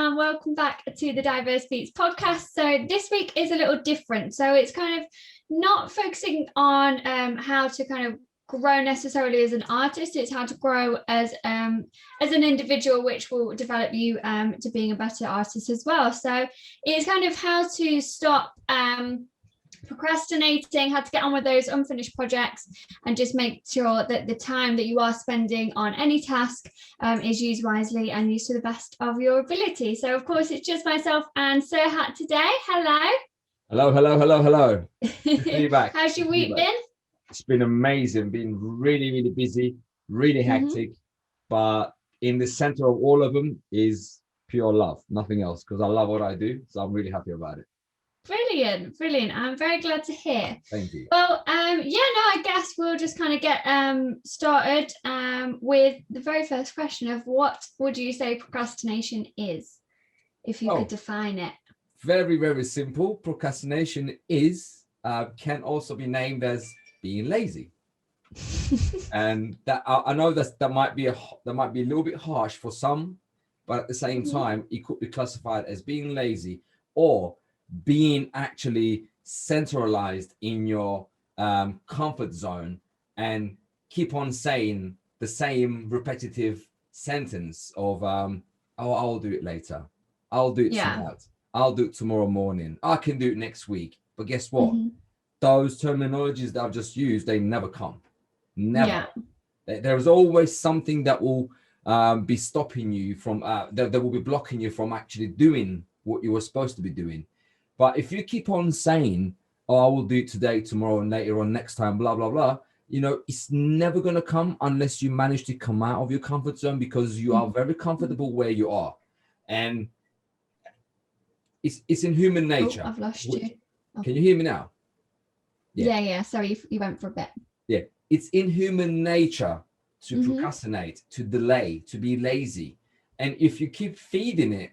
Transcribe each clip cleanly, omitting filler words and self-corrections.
and welcome back to the Diverse Beats podcast. So this week is a little different. So it's kind of not focusing on how to kind of grow necessarily as an artist. It's how to grow as an individual, which will develop you to being a better artist as well. So it's kind of how to stop procrastinating, how to get on with those unfinished projects, and just make sure that the time that you are spending on any task is used wisely and used to the best of your ability. So of course it's just myself and Serhat today. Hello. Good to be back. How's your week been? It's been amazing, been really busy, really hectic, but in the center of all of them is pure love, nothing else, because I love what I do, so I'm really happy about it. Brilliant. I'm very glad to hear. Thank you. Well, I guess we'll just kind of get started with the very first question of what would you say procrastination is, if you could define it? Very simple. Procrastination is can also be named as being lazy. And that I know that might be a little bit harsh for some, but at the same time it could be classified as being lazy or being actually centralized in your comfort zone and keep on saying the same repetitive sentence of I'll do it later, I'll do it tonight, I'll do it tomorrow morning, I can do it next week. But guess what? Those terminologies that I've just used, they never come. There's always something that will be stopping you from that will be blocking you from actually doing what you were supposed to be doing. But if you keep on saying, I will do it today, tomorrow, and later on, next time, blah, blah, blah, it's never going to come unless you manage to come out of your comfort zone, because you are very comfortable where you are. And it's in human nature. I've lost you. Can you hear me now? Yeah. Sorry, you went for a bit. Yeah. It's in human nature to procrastinate, to delay, to be lazy. And if you keep feeding it,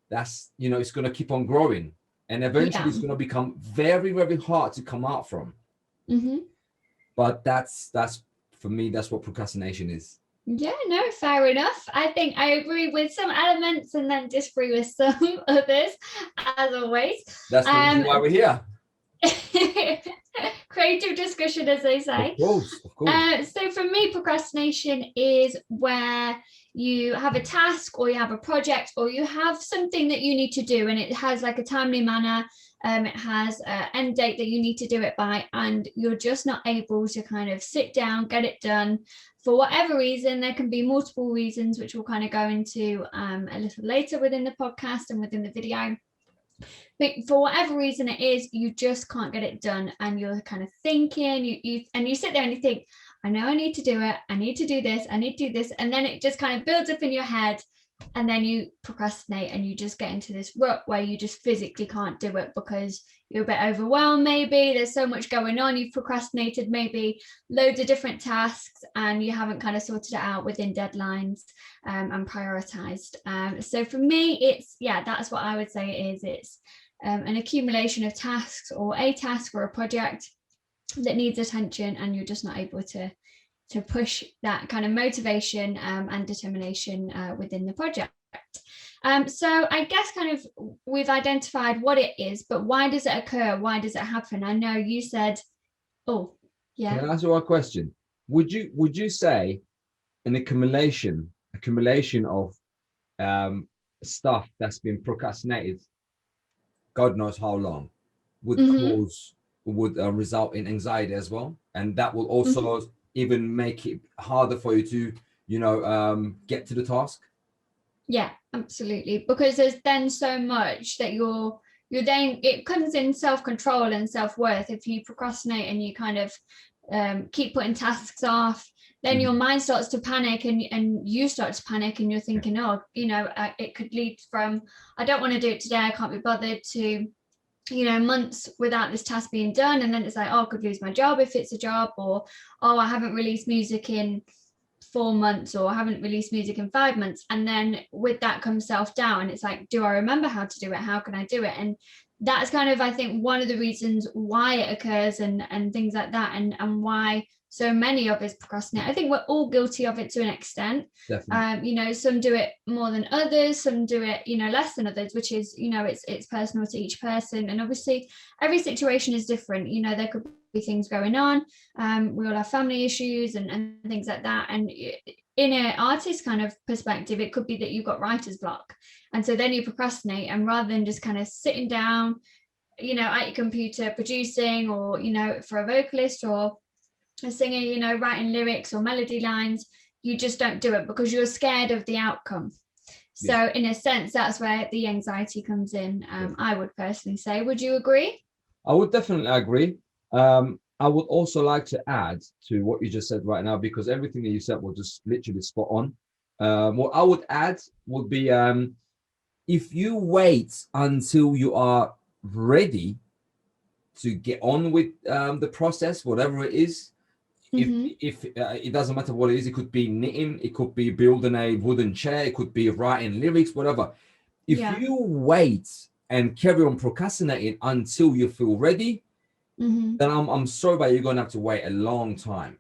that's, it's going to keep on growing. And eventually it's going to become very hard to come out from. But that's for me, that's what procrastination is. Yeah, no, fair enough. I think I agree with some elements and then disagree with some others, as always. That's the reason why we're here. Creative discussion, as they say. Of course. So for me, procrastination is where you have a task or you have a project or you have something that you need to do, and it has like a timely manner. It has an end date that you need to do it by, and you're just not able to kind of sit down, get it done for whatever reason. There can be multiple reasons, which we'll kind of go into a little later within the podcast and within the video. But for whatever reason it is, you just can't get it done, and you're kind of thinking, you sit there and you think, I know I need to do it, I need to do this, I need to do this, and then it just kind of builds up in your head, and then you procrastinate and you just get into this rut where you just physically can't do it because you're a bit overwhelmed. Maybe there's so much going on, you've procrastinated maybe loads of different tasks and you haven't kind of sorted it out within deadlines and prioritized. So for me, that's what I would say it is. It's an accumulation of tasks, or a task or a project that needs attention, and you're just not able to push that kind of motivation and determination within the project. So I guess kind of we've identified what it is, but why does it occur? Why does it happen? I know you said, Can I ask you a question? Would you say an accumulation of stuff that's been procrastinated, God knows how long, would result in anxiety as well, and that will also even make it harder for you to get to the task? Yeah, absolutely, because there's then so much that you're then, it comes in self-control and self-worth. If you procrastinate and you kind of keep putting tasks off, then your mind starts to panic, and you start to panic, and you're thinking, it could lead from, I don't want to do it today, I can't be bothered, to months without this task being done. And then it's like, I could lose my job if it's a job, or I haven't released music in 4 months, or I haven't released music in 5 months. And then with that comes self-doubt, and it's like, do I remember how to do it? How can I do it? And that's kind of, I think, one of the reasons why it occurs, and things like that, and why so many of us procrastinate. I think we're all guilty of it to an extent. Definitely. You know, some do it more than others, some do it, you know, less than others, which is, you know, it's personal to each person. And obviously every situation is different. You know, there could be things going on. We all have family issues and things like that. And in an artist kind of perspective, it could be that you've got writer's block. And so then you procrastinate, and rather than just kind of sitting down, you know, at your computer producing, or, you know, for a vocalist or a singer, you know, writing lyrics or melody lines, you just don't do it because you're scared of the outcome. So in a sense, that's where the anxiety comes in. I would personally say, would you agree? I would definitely agree. I would also like to add to what you just said right now, because everything that you said was just literally spot on. What I would add would be, if you wait until you are ready to get on with the process, whatever it is, if it doesn't matter what it is, it could be knitting, it could be building a wooden chair, it could be writing lyrics, whatever. If you wait and carry on procrastinating until you feel ready, then I'm sorry, but you're going to have to wait a long time.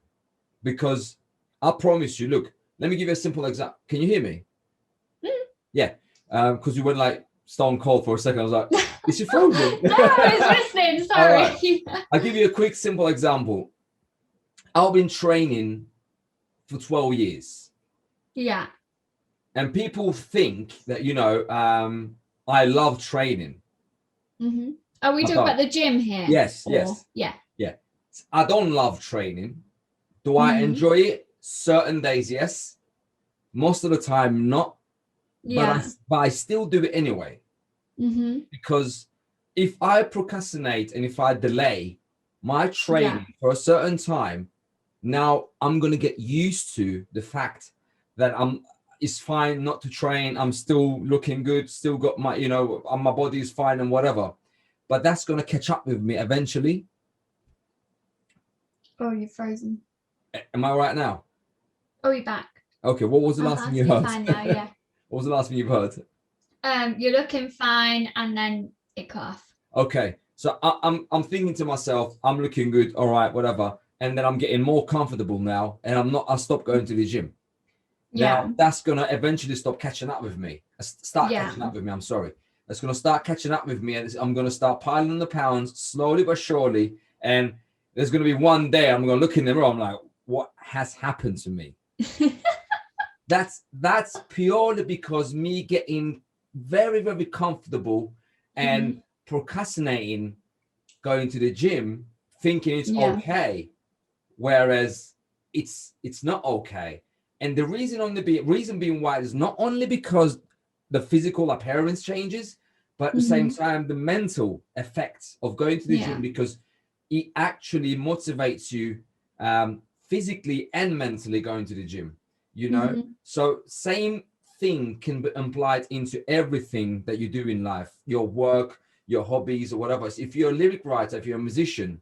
Because I promise you, look, let me give you a simple example. Can you hear me? Yeah. Because you went like stone cold for a second. I was like, is she frozen? No, I was listening. Sorry. Right. I'll give you a quick, simple example. I've been training for 12 years. Yeah. And people think that, you know, I love training. Are we talking about the gym here? Yes, or, yes. Yeah. Yeah. I don't love training. Do I enjoy it? Certain days, yes. Most of the time, not. Yeah. But I still do it anyway. Because if I procrastinate and if I delay my training for a certain time, now I'm going to get used to the fact that it's fine not to train. I'm still looking good, still got my, you know, my body is fine and whatever. But that's going to catch up with me eventually. Oh, you're frozen. Am I right now? Oh, you're back. Okay, what was the last thing you heard? Fine now, yeah. What was the last thing you've heard? You're looking fine, and then it cut off. Okay, so I'm thinking to myself, I'm looking good, all right, whatever, and then I'm getting more comfortable now, and I stopped going to the gym. Now that's gonna eventually stop catching up with me. Catching up with me. I'm sorry. That's gonna start catching up with me, and I'm gonna start piling on the pounds slowly but surely. And there's gonna be one day I'm gonna look in the mirror. I'm like, what has happened to me? That's purely because me getting very, very comfortable and procrastinating going to the gym, thinking it's okay, whereas it's not okay. And the reason being why is not only because the physical appearance changes, but at the same time the mental effects of going to the gym, because it actually motivates you physically and mentally going to the gym, you know. So same thing can be applied into everything that you do in life, your work, your hobbies, or whatever. So if you're a lyric writer, if you're a musician,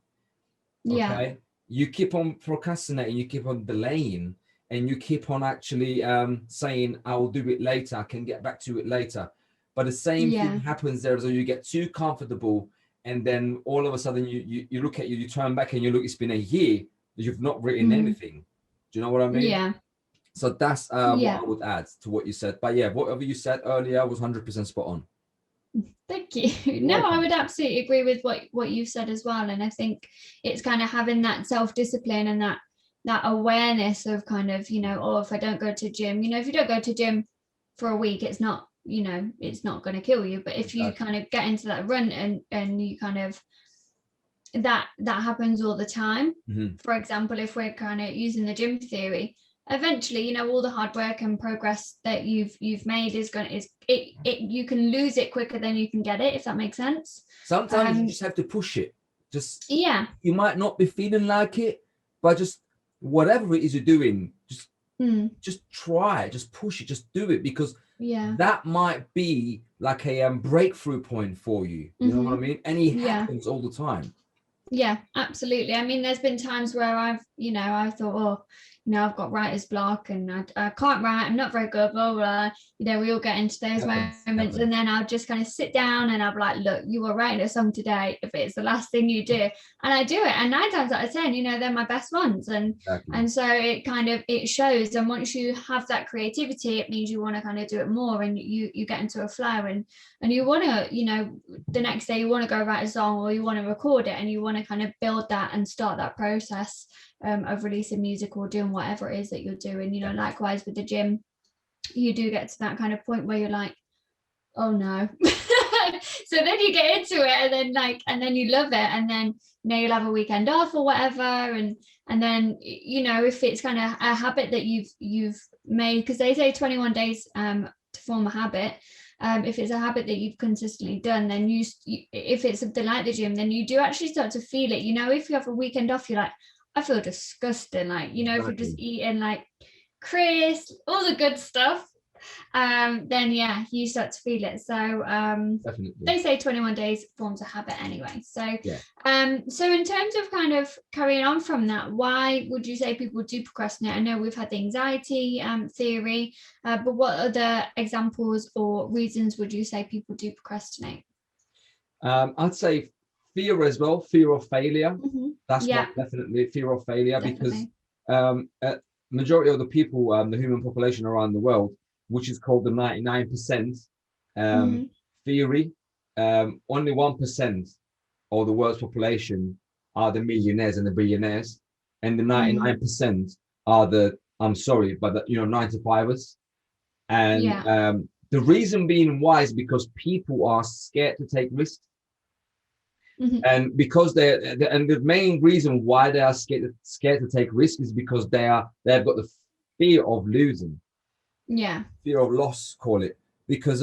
okay, you keep on procrastinating, you keep on delaying, and you keep on actually saying, I will do it later, I can get back to it later. But the same thing happens there. So you get too comfortable, and then all of a sudden you look at you turn back and you look, it's been a year that you've not written anything. Do you know what I mean? Yeah. So that's what I would add to what you said. But yeah, whatever you said earlier was 100% spot on. Thank you. No, I would absolutely agree with what you said as well. And I think it's kind of having that self-discipline and that awareness of kind of, you know, oh, if I don't go to gym, you know, if you don't go to gym for a week, it's not, you know, it's not going to kill you. But if you kind of get into that run and you kind of, that happens all the time. For example, if we're kind of using the gym theory, eventually, you know, all the hard work and progress that you've made you can lose it quicker than you can get it, if that makes sense. Sometimes you just have to push it. You might not be feeling like it, but just whatever it is you're doing, just try, just push it, just do it, because that might be like a breakthrough point for you. You know what I mean? And it happens all the time. Yeah, absolutely. I mean, there's been times where I've thought, oh, I've got writer's block and I can't write, I'm not very good, blah, blah. We all get into those moments. And then I'll just kind of sit down and I'll be like, look, you are writing a song today if it's the last thing you do. And I do it. And 9 times out of 10, they're my best ones. And so it shows. And once you have that creativity, it means you want to kind of do it more, and you get into a flow, and you want to, the next day you want to go write a song, or you want to record it, and you want to kind of build that and start that process of releasing music or doing whatever it is that you're doing. Likewise with the gym, you do get to that kind of point where you're like, oh no. So then you get into it, and then you love it, and then you'll have a weekend off or whatever, and then if it's kind of a habit that you've made, because they say 21 days to form a habit. If it's a habit that you've consistently done, then if it's something like the gym, then you do actually start to feel it. If you have a weekend off, you're like, I feel disgusting. If you're just eating crisps, all the good stuff, then you start to feel it. So Definitely. They say 21 days forms a habit anyway. So so in terms of kind of carrying on from that, why would you say people do procrastinate? I know we've had the anxiety theory, but what other examples or reasons would you say people do procrastinate? I'd say fear as well, fear of failure. That's definitely fear of failure, because majority of the people, the human population around the world, which is called the 99% theory, only 1% of the world's population are the millionaires and the billionaires, and the 99% are the 9-to-5ers. And the reason being why is because people are scared to take risks. And because the main reason why they are scared to take risks is because they've got the fear of losing, fear of loss, call it, because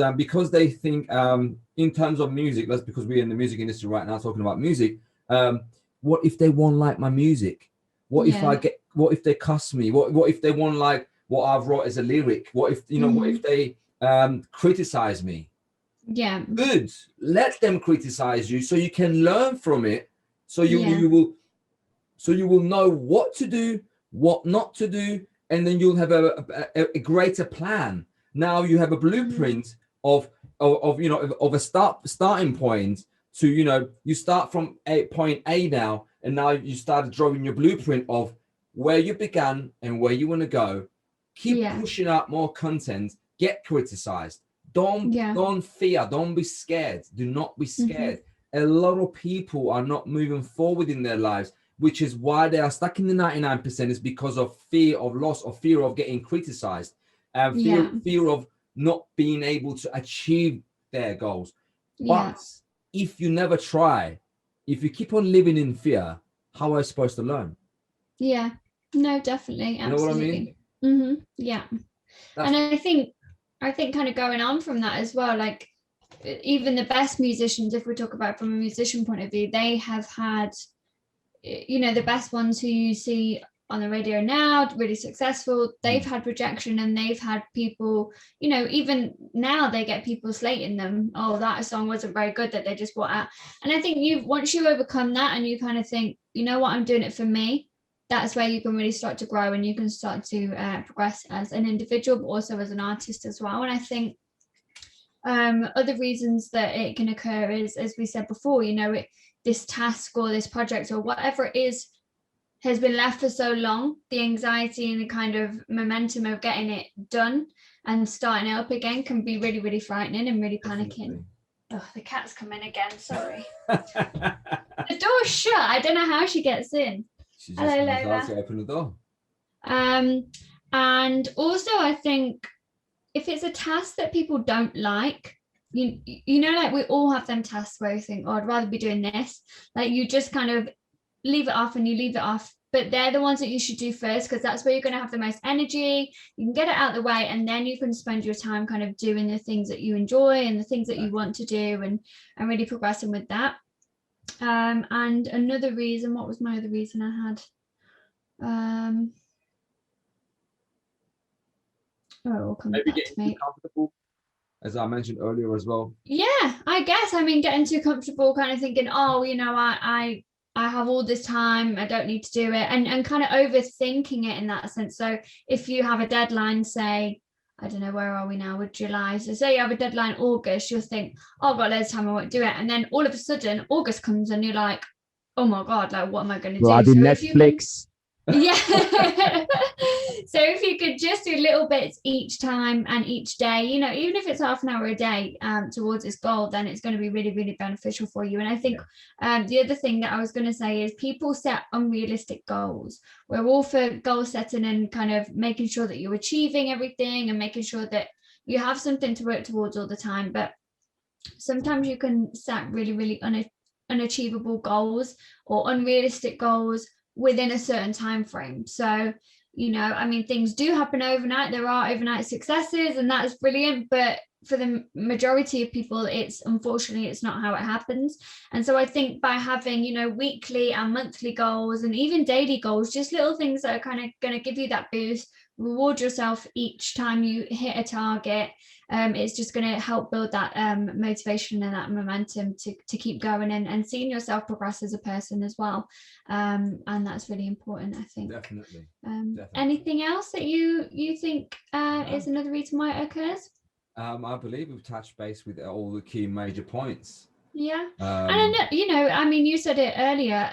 they think in terms of music. That's because we're in the music industry right now talking about music. What if they won't like my music? What if they cuss me? What if they won't like what I've wrote as a lyric? What if what if they criticize me? Good. Let them criticize you so you can learn from it. So you will know what to do, what not to do, and then you'll have a greater plan. Now you have a blueprint of a starting point to you start from point A now, and now you started drawing your blueprint of where you began and where you want to go. Keep pushing out more content. Get criticized. Don't fear. Don't be scared. Do not be scared. A lot of people are not moving forward in their lives, which is why they are stuck in the 99%, is because of fear of loss, or fear of getting criticized, and fear of not being able to achieve their goals. But if you never try, if you keep on living in fear, how are you supposed to learn? No, definitely. Absolutely. You know what I mean? And I think kind of going on from that as well, like even the best musicians, if we talk about from a musician point of view, they have had, the best ones who you see on the radio now, really successful, they've had rejection, and they've had people, even now they get people slating them. Oh, that song wasn't very good that they just brought out. And I think once you overcome that and you kind of think, you know what, I'm doing it for me, that's where you can really start to grow, and you can start to progress as an individual, but also as an artist as well. And I think other reasons that it can occur is, as we said before, this task or this project or whatever it is has been left for so long. The anxiety and the kind of momentum of getting it done and starting it up again can be really, really frightening and really panicking. Oh, the cat's come in again. Sorry. The door's shut. I don't know how she gets in. Hello, Lola. Open the door. And also, I think if it's a task that people don't like, like we all have them tasks where you think, oh, I'd rather be doing this. Like you just kind of leave it off and you leave it off. But they're the ones that you should do first, because that's where you're going to have the most energy. You can get it out of the way, and then you can spend your time kind of doing the things that you enjoy and the things that you want to do, and really progressing with that. And another reason, what was my other reason I had? Maybe getting too comfortable, as I mentioned earlier as well. Yeah, I guess. I mean, getting too comfortable, kind of thinking, oh, I I have all this time, I don't need to do it, and kind of overthinking it in that sense. So if you have a deadline, say, I don't know, where are we now with July? So say you have a deadline August, you'll think, oh, I've got loads of time, I won't do it. And then all of a sudden August comes and you're like, oh my God, like what am I going to do? Bloody So Netflix. yeah. So if you could just do little bits each time and each day, you know, even if it's half an hour a day towards this goal, then it's going to be really, really beneficial for you. And I think the other thing that I was going to say is people set unrealistic goals. We're all for goal setting and kind of making sure that you're achieving everything and making sure that you have something to work towards all the time. But sometimes you can set really, really unachievable goals or unrealistic goals within a certain time frame. So, you know, I mean, things do happen overnight. There are overnight successes, and that's brilliant. But for the majority of people, unfortunately, it's not how it happens. And so I think by having, you know, weekly and monthly goals and even daily goals, just little things that are kind of going to give you that boost, reward yourself each time you hit a target. It's just going to help build that motivation and that momentum to keep going and seeing yourself progress as a person as well. And that's really important, I think. Definitely. Anything else that you think is another reason why it occurs? I believe we've touched base with all the key major points. Yeah. And you know, I mean, you said it earlier,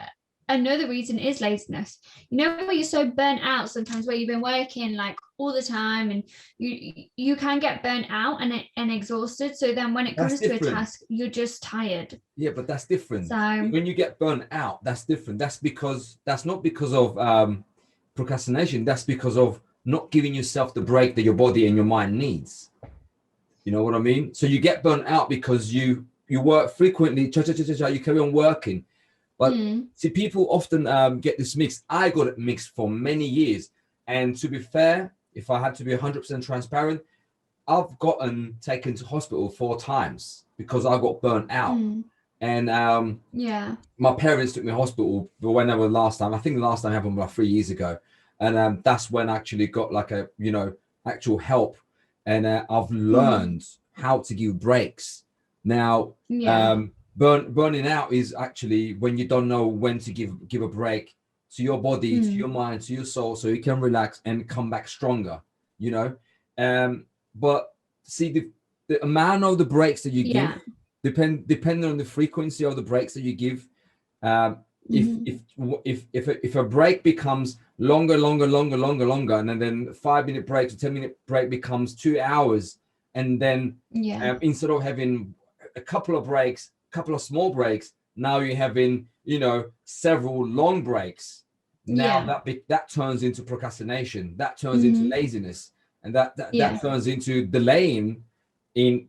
another reason is laziness. You know, where you're so burnt out sometimes, where you've been working like all the time and you can get burnt out and exhausted. So then when it comes to a task, you're just tired. Yeah, but that's different. So when you get burnt out, that's different. That's not because of procrastination. That's because of not giving yourself the break that your body and your mind needs. You know what I mean? So you get burnt out because you work frequently, you carry on working. But see, people often get this mixed. I got it mixed for many years. And to be fair, if I had to be 100% transparent, I've gotten taken to hospital 4 times because I got burnt out. And my parents took me to hospital whenever last time. I think the last time happened about 3 years ago. And that's when I actually got like a, you know, actual help. And I've learned how to give breaks. Now, burning out is actually when you don't know when to give a break to your body, to your mind, to your soul, so you can relax and come back stronger, you know. But see, the amount of the breaks that you give depending on the frequency of the breaks that you give. If a break becomes longer, and then 5-minute break to 10-minute break becomes 2 hours, and then instead of having a couple of breaks, couple of small breaks, now you're having, you know, several long breaks. Now that turns into procrastination, that turns into laziness, and that turns into delaying in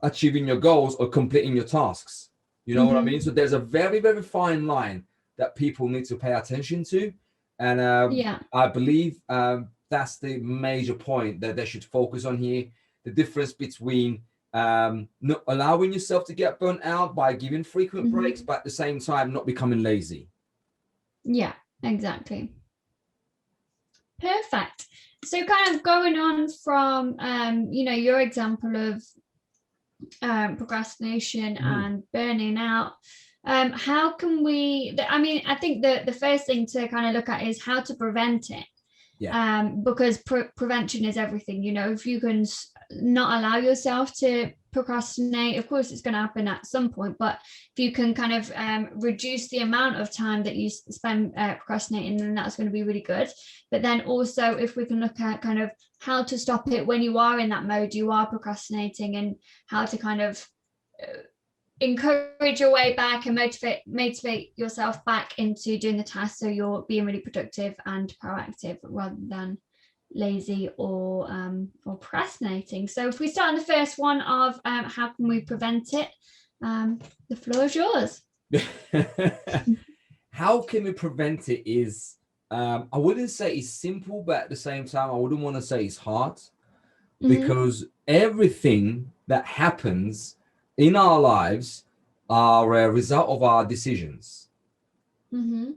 achieving your goals or completing your tasks. You know what I mean? So there's a very, very fine line that people need to pay attention to. And I believe that's the major point that they should focus on here. The difference between not allowing yourself to get burnt out by giving frequent breaks, but at the same time, not becoming lazy. Yeah, exactly. Perfect. So kind of going on from, you know, your example of procrastination and burning out, how can we, I mean, I think the first thing to kind of look at is how to prevent it. Because prevention is everything. You know, if you can not allow yourself to procrastinate, of course it's going to happen at some point, but if you can kind of reduce the amount of time that you spend procrastinating, then that's going to be really good. But then also if we can look at kind of how to stop it when you are in that mode, you are procrastinating, and how to kind of encourage your way back and motivate yourself back into doing the task, so you're being really productive and proactive rather than lazy or procrastinating. So if we start on the first one of how can we prevent it, the floor is yours. How can we prevent it is, I wouldn't say it's simple, but at the same time I wouldn't want to say it's hard, because everything that happens in our lives are a result of our decisions.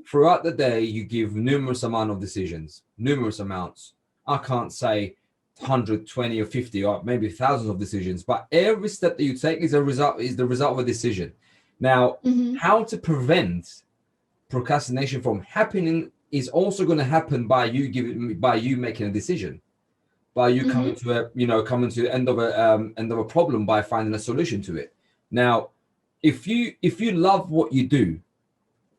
Throughout the day, you give numerous amount of decisions, numerous amounts. I can't say 120 or 50 or maybe thousands of decisions, but every step that you take is the result of a decision. Now, how to prevent procrastination from happening is also going to happen by you making a decision, by you coming to the end of a problem by finding a solution to it. Now, if you love what you do,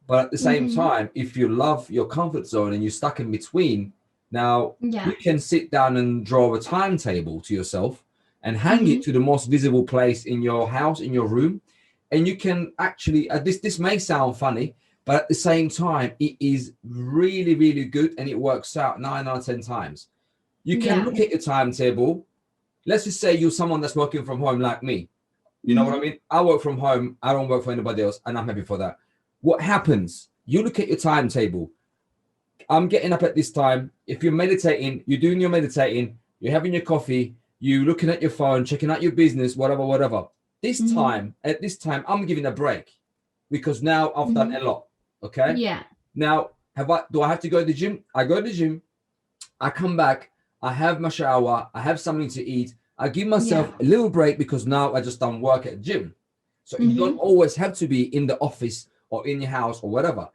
but at the same time, if you love your comfort zone and you're stuck in between, now you can sit down and draw a timetable to yourself and hang it to the most visible place in your house, in your room. And you can actually, this may sound funny, but at the same time, it is really, really good. And it works out 9 out of 10 times. You can look at your timetable. Let's just say you're someone that's working from home like me. You know what I mean? I work from home. I don't work for anybody else. And I'm happy for that. What happens? You look at your timetable. I'm getting up at this time. If you're meditating, you're doing your meditating, you're having your coffee, you're looking at your phone, checking out your business, whatever. This time, at this time, I'm giving a break because now I've done a lot. Okay. Yeah. Now, do I have to go to the gym? I go to the gym. I come back. I have my shower. I have something to eat. I give myself a little break because now I just done work at the gym. So you don't always have to be in the office or in your house or whatever.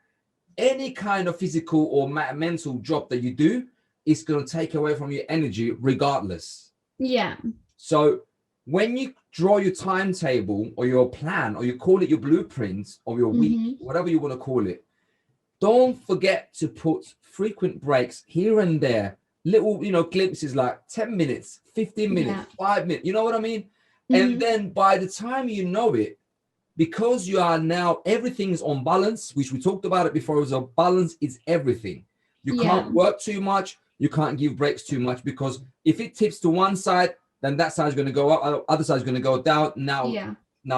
Any kind of physical or mental job that you do is going to take away from your energy regardless. Yeah. So when you draw your timetable or your plan, or you call it your blueprint or your week, whatever you want to call it, don't forget to put frequent breaks here and there, little, glimpses like 10 minutes, 15 minutes, 5 minutes, you know what I mean? And then by the time you know it, because you are now, everything's on balance, which we talked about it before, so balance is everything. You can't work too much. You can't give breaks too much, because if it tips to one side, then that side's going to go up, other side's going to go down. Now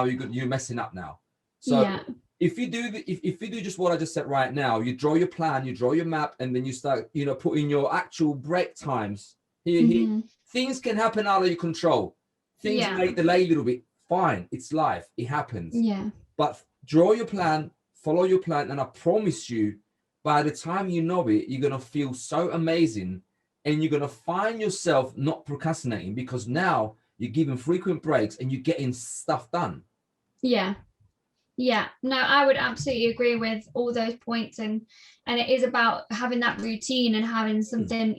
you're messing up now. So if you do just what I just said right now, you draw your plan, you draw your map, and then you start, putting your actual break times. Here, things can happen out of your control. Things may delay a little bit. Fine, it's life. It happens. Yeah. But draw your plan, follow your plan, and I promise you, by the time you know it, you're gonna feel so amazing, and you're gonna find yourself not procrastinating, because now you're giving frequent breaks and you're getting stuff done. Yeah. Yeah, no, I would absolutely agree with all those points, and it is about having that routine and having something,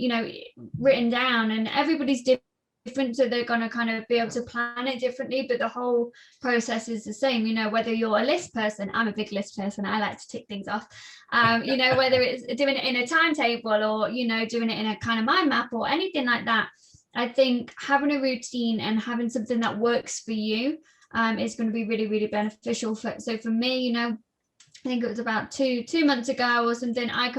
written down, and everybody's different, so they're going to kind of be able to plan it differently, but the whole process is the same. Whether you're a list person, I'm a big list person, I like to tick things off, whether it's doing it in a timetable or doing it in a kind of mind map or anything like that. I think having a routine and having something that works for you is going to be really, really beneficial. So for me, I think it was about two months ago or something, I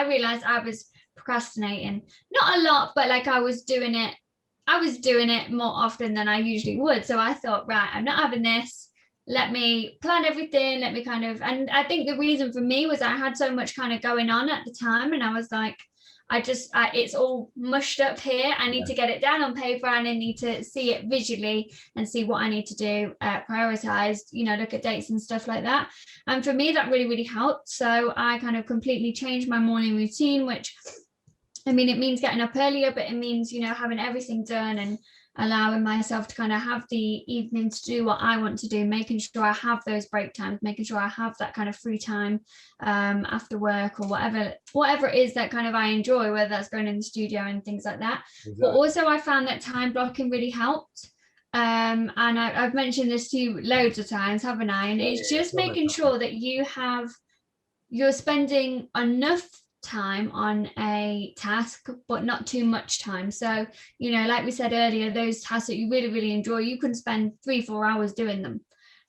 realized I was procrastinating, not a lot, but like I was doing it more often than I usually would. So I thought, right, I'm not having this. Let me plan everything. Let me and I think the reason for me was I had so much kind of going on at the time, and I was like, it's all mushed up here. I need to get it down on paper, and I need to see it visually and see what I need to do, prioritize, look at dates and stuff like that. And for me, that really, really helped. So I kind of completely changed my morning routine, which, I mean, it means getting up earlier, but it means, having everything done and allowing myself to kind of have the evening to do what I want to do, making sure I have those break times, making sure I have that kind of free time after work or whatever it is that kind of I enjoy, whether that's going in the studio and things like that. Exactly. But also I found that time blocking really helped. And I've mentioned this to you loads of times, haven't I? And it's just making sure that you're spending enough time on a task, but not too much time. So, like we said earlier, those tasks that you really, really enjoy, you can spend 3-4 hours doing them.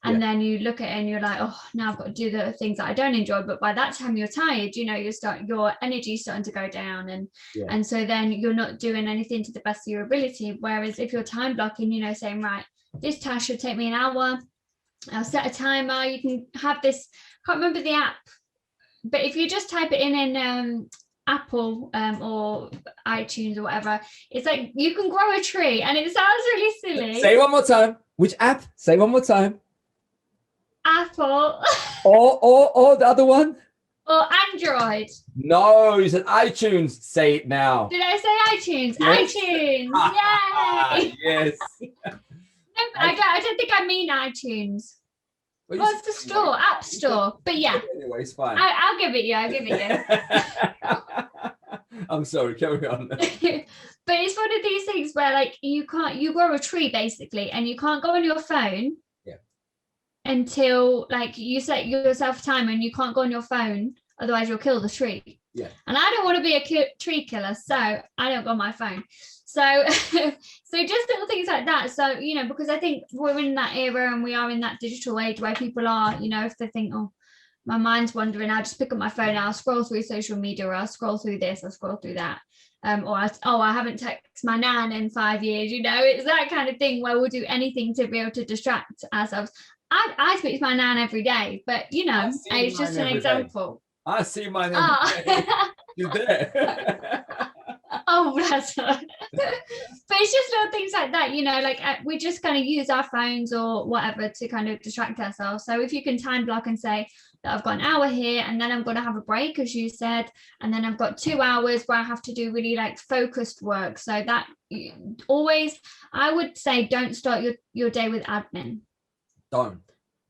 And then you look at it and you're like, oh, now I've got to do the things that I don't enjoy. But by that time you're tired, your energy is starting to go down. And so then you're not doing anything to the best of your ability. Whereas if you're time blocking, saying, right, this task should take me an hour, I'll set a timer. You can have this, I can't remember the app, but if you just type it in Apple or iTunes or whatever, it's like you can grow a tree, and it sounds really silly. Say one more time. Which app? Say one more time. Apple. or the other one? Or Android. No, you said iTunes. Say it now. Did I say iTunes? Yes. iTunes. Yay. Yes. No, I don't think I mean iTunes. Well, What's the store? App Store. But yeah. Anyway, it's fine. I'll give it you. I'm sorry, carry on. But it's one of these things where like you grow a tree basically, and you can't go on your phone until like you set yourself a timer, and you can't go on your phone, otherwise you'll kill the tree. Yeah. And I don't want to be a tree killer, so I don't go on my phone. So so just little things like that. So, you know, because I think we're in that era and we are in that digital age where people are, you know, if they think, oh, my mind's wandering, I'll just pick up my phone, I'll scroll through social media, or I'll scroll through this, I'll scroll through that. I haven't texted my nan in 5 years, you know, it's that kind of thing where we'll do anything to be able to distract ourselves. I speak to my nan every day, but you know, it's just an example. I see my nan. She's there. Oh, bless her. But it's just little things like that, you know, like we just kind of use our phones or whatever to kind of distract ourselves. So if you can time block and say that I've got an hour here, and then I'm going to have a break, as you said, and then I've got 2 hours where I have to do really like focused work. So that always, I would say, don't start your day with admin. Don't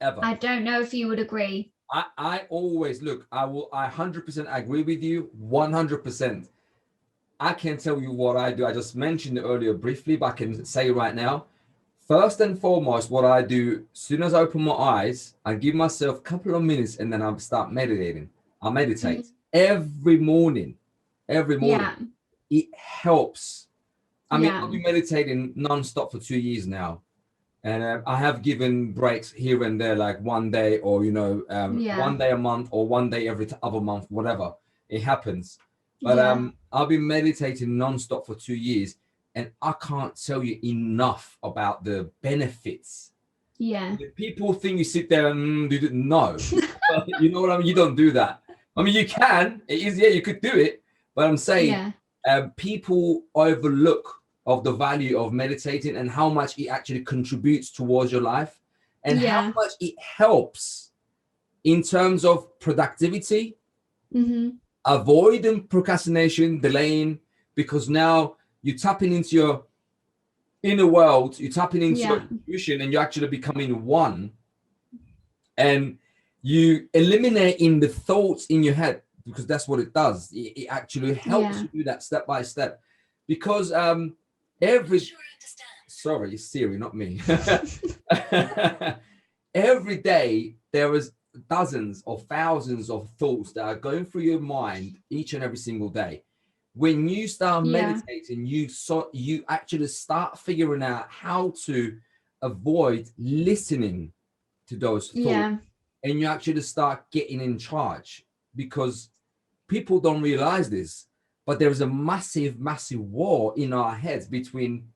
ever. I don't know if you would agree. I always look, I 100% agree with you, 100%. I can't tell you what I do. I just mentioned it earlier briefly, but I can say right now. First and foremost, what I do, as soon as I open my eyes, I give myself a couple of minutes and then I start meditating. I meditate every morning. Yeah. It helps. I mean, I've been meditating nonstop for 2 years now. And I have given breaks here and there, like one day or, you know, 1 day a month or 1 day every other month, whatever. It happens. But I've been meditating nonstop for 2 years, and I can't tell you enough about the benefits. Yeah. People think you sit there and do it. No, you know what I mean? You don't do that. I mean, you can. It is, you could do it. But I'm saying people overlook of the value of meditating and how much it actually contributes towards your life and how much it helps in terms of productivity. Avoiding procrastination, delaying, because now you're tapping into your inner world, you're tapping into your intuition, and you're actually becoming one. And you eliminating the thoughts in your head, because that's what it does. It actually helps you do that step by step. Because sorry, Siri, not me. Every day there is dozens or thousands of thoughts that are going through your mind each and every single day. When you start meditating, you actually start figuring out how to avoid listening to those thoughts, and you actually start getting in charge, because people don't realize this, but there is a massive war in our heads between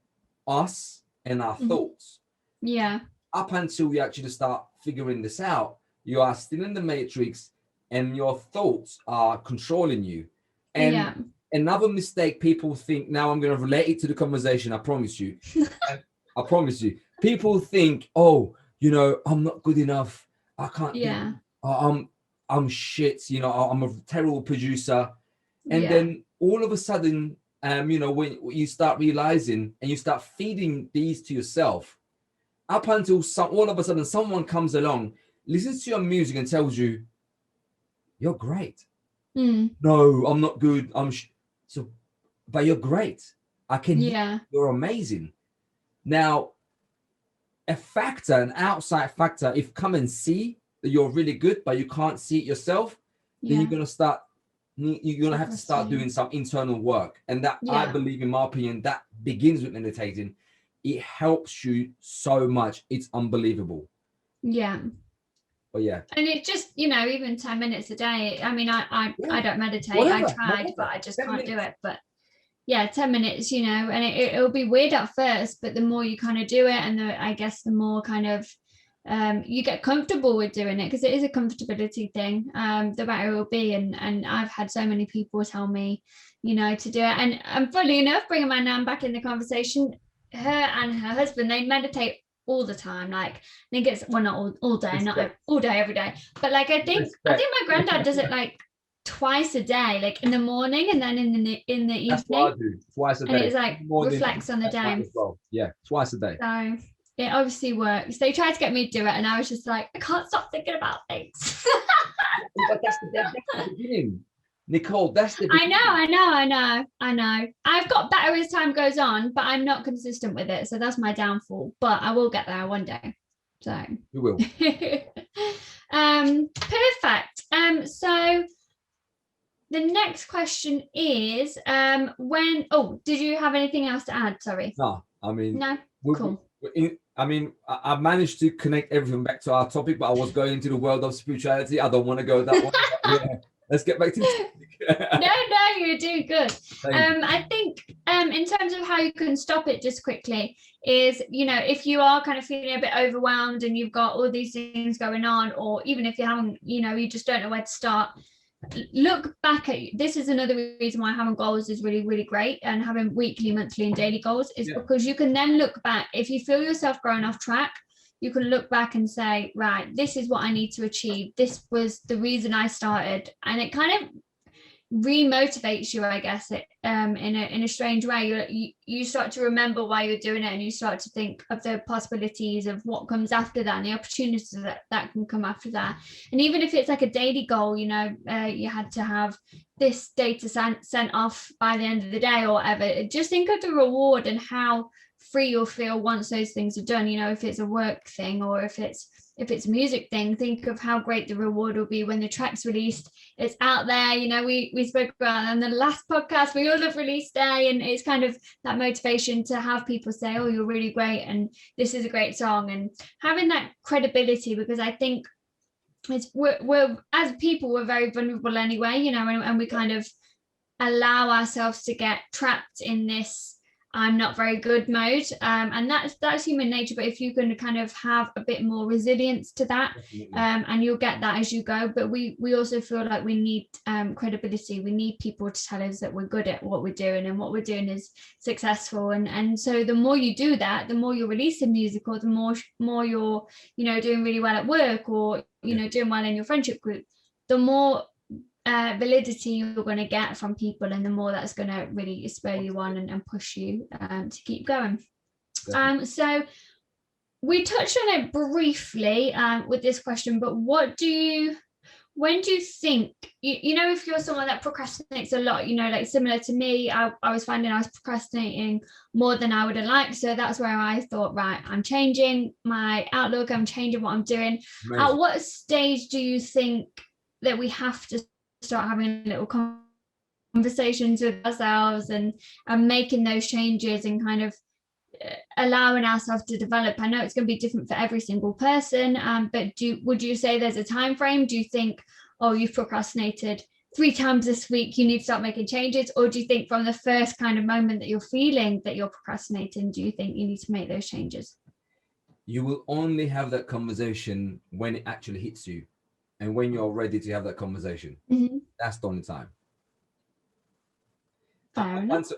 us and our thoughts. Up until we actually start figuring this out, you are still in the matrix and your thoughts are controlling you. And another mistake people think, now I'm going to relate it to the conversation, I promise you. I promise you. People think, oh, you know, I'm not good enough. I can't do, I'm shit, you know, I'm a terrible producer. And then all of a sudden, you know, when you start realizing and you start feeding these to yourself, up until all of a sudden someone comes along, listens to your music and tells you, you're great. No, I'm not good. But you're great. I can hear you're amazing. Now, an outside factor, if come and see that you're really good, but you can't see it yourself, then you're going to have to start doing some internal work. And that, I believe, in my opinion, that begins with meditating. It helps you so much. It's unbelievable. But and it just, you know, even 10 minutes a day. I mean, I don't meditate. Whatever, I tried, but I just can't do it. But 10 minutes, you know, and it'll be weird at first, but the more you kind of do it, and I guess the more kind of you get comfortable with doing it, because it is a comfortability thing, the better it will be. And I've had so many people tell me, you know, to do it. And funnily enough, bringing my nan back in the conversation, her and her husband, they meditate all the time. Like, I think it's, well, not all day, not all day every day, but like I think my granddad does it like twice a day, like in the morning and then in the evening. That's what I do, twice a day. And it's like reflects on the day. Well. Yeah, twice a day. So it obviously works. They tried to get me to do it, and I was just like, I can't stop thinking about things. But that's the beginning, Nicole. That's the beginning. I know. I've got better as time goes on, but I'm not consistent with it. So that's my downfall. But I will get there one day. So You will. Perfect. So the next question is did you have anything else to add? Sorry. No, I mean, no. Cool. I managed to connect everything back to our topic, but I was going into the world of spirituality. I don't want to go that one. Yeah, let's get back to the topic. No, you're doing good. I think in terms of how you can stop it, just quickly, is, if you are kind of feeling a bit overwhelmed and you've got all these things going on, or even if you haven't, you just don't know where to start, look back at this is another reason why having goals is really, really great, and having weekly, monthly and daily goals is because you can then look back. If you feel yourself going off track, you can look back and say, right, this is what I need to achieve. This was the reason I started. And it kind of remotivates you, I guess, in a strange way. You start to remember why you're doing it, and you start to think of the possibilities of what comes after that and the opportunities that can come after that. And even if it's like a daily goal, you had to have this data sent off by the end of the day or whatever, just think of the reward and how free you'll feel once those things are done. If it's a work thing or if it's a music thing, think of how great the reward will be when the track's released. It's out there. We spoke about on the last podcast, we all love release day, and it's kind of that motivation to have people say, oh, you're really great and this is a great song, and having that credibility, because I think we're as people, we're very vulnerable anyway, and we kind of allow ourselves to get trapped in this I'm not very good mode, and that's human nature. But if you can kind of have a bit more resilience to that, and you'll get that as you go. But we also feel like we need credibility. We need people to tell us that we're good at what we're doing and what we're doing is successful. And so the more you do that, the more you're releasing music, or the more you're doing really well at work, or doing well in your friendship group, the more validity you're going to get from people, and the more that's going to really spur you on and push you to keep going. So we touched on it briefly with this question, but when do you think, if you're someone that procrastinates a lot, like similar to me, I was finding I was procrastinating more than I would have liked. So that's where I thought, right, I'm changing my outlook, I'm changing what I'm doing. Amazing. At what stage do you think that we have to start having little conversations with ourselves and making those changes and kind of allowing ourselves to develop? I know it's going to be different for every single person, but would you say there's a time frame? Do you think, oh, you've procrastinated 3 times this week, you need to start making changes? Or do you think from the first kind of moment that you're feeling that you're procrastinating, do you think you need to make those changes? You will only have that conversation when it actually hits you. And when you're ready to have that conversation, that's the only time. That's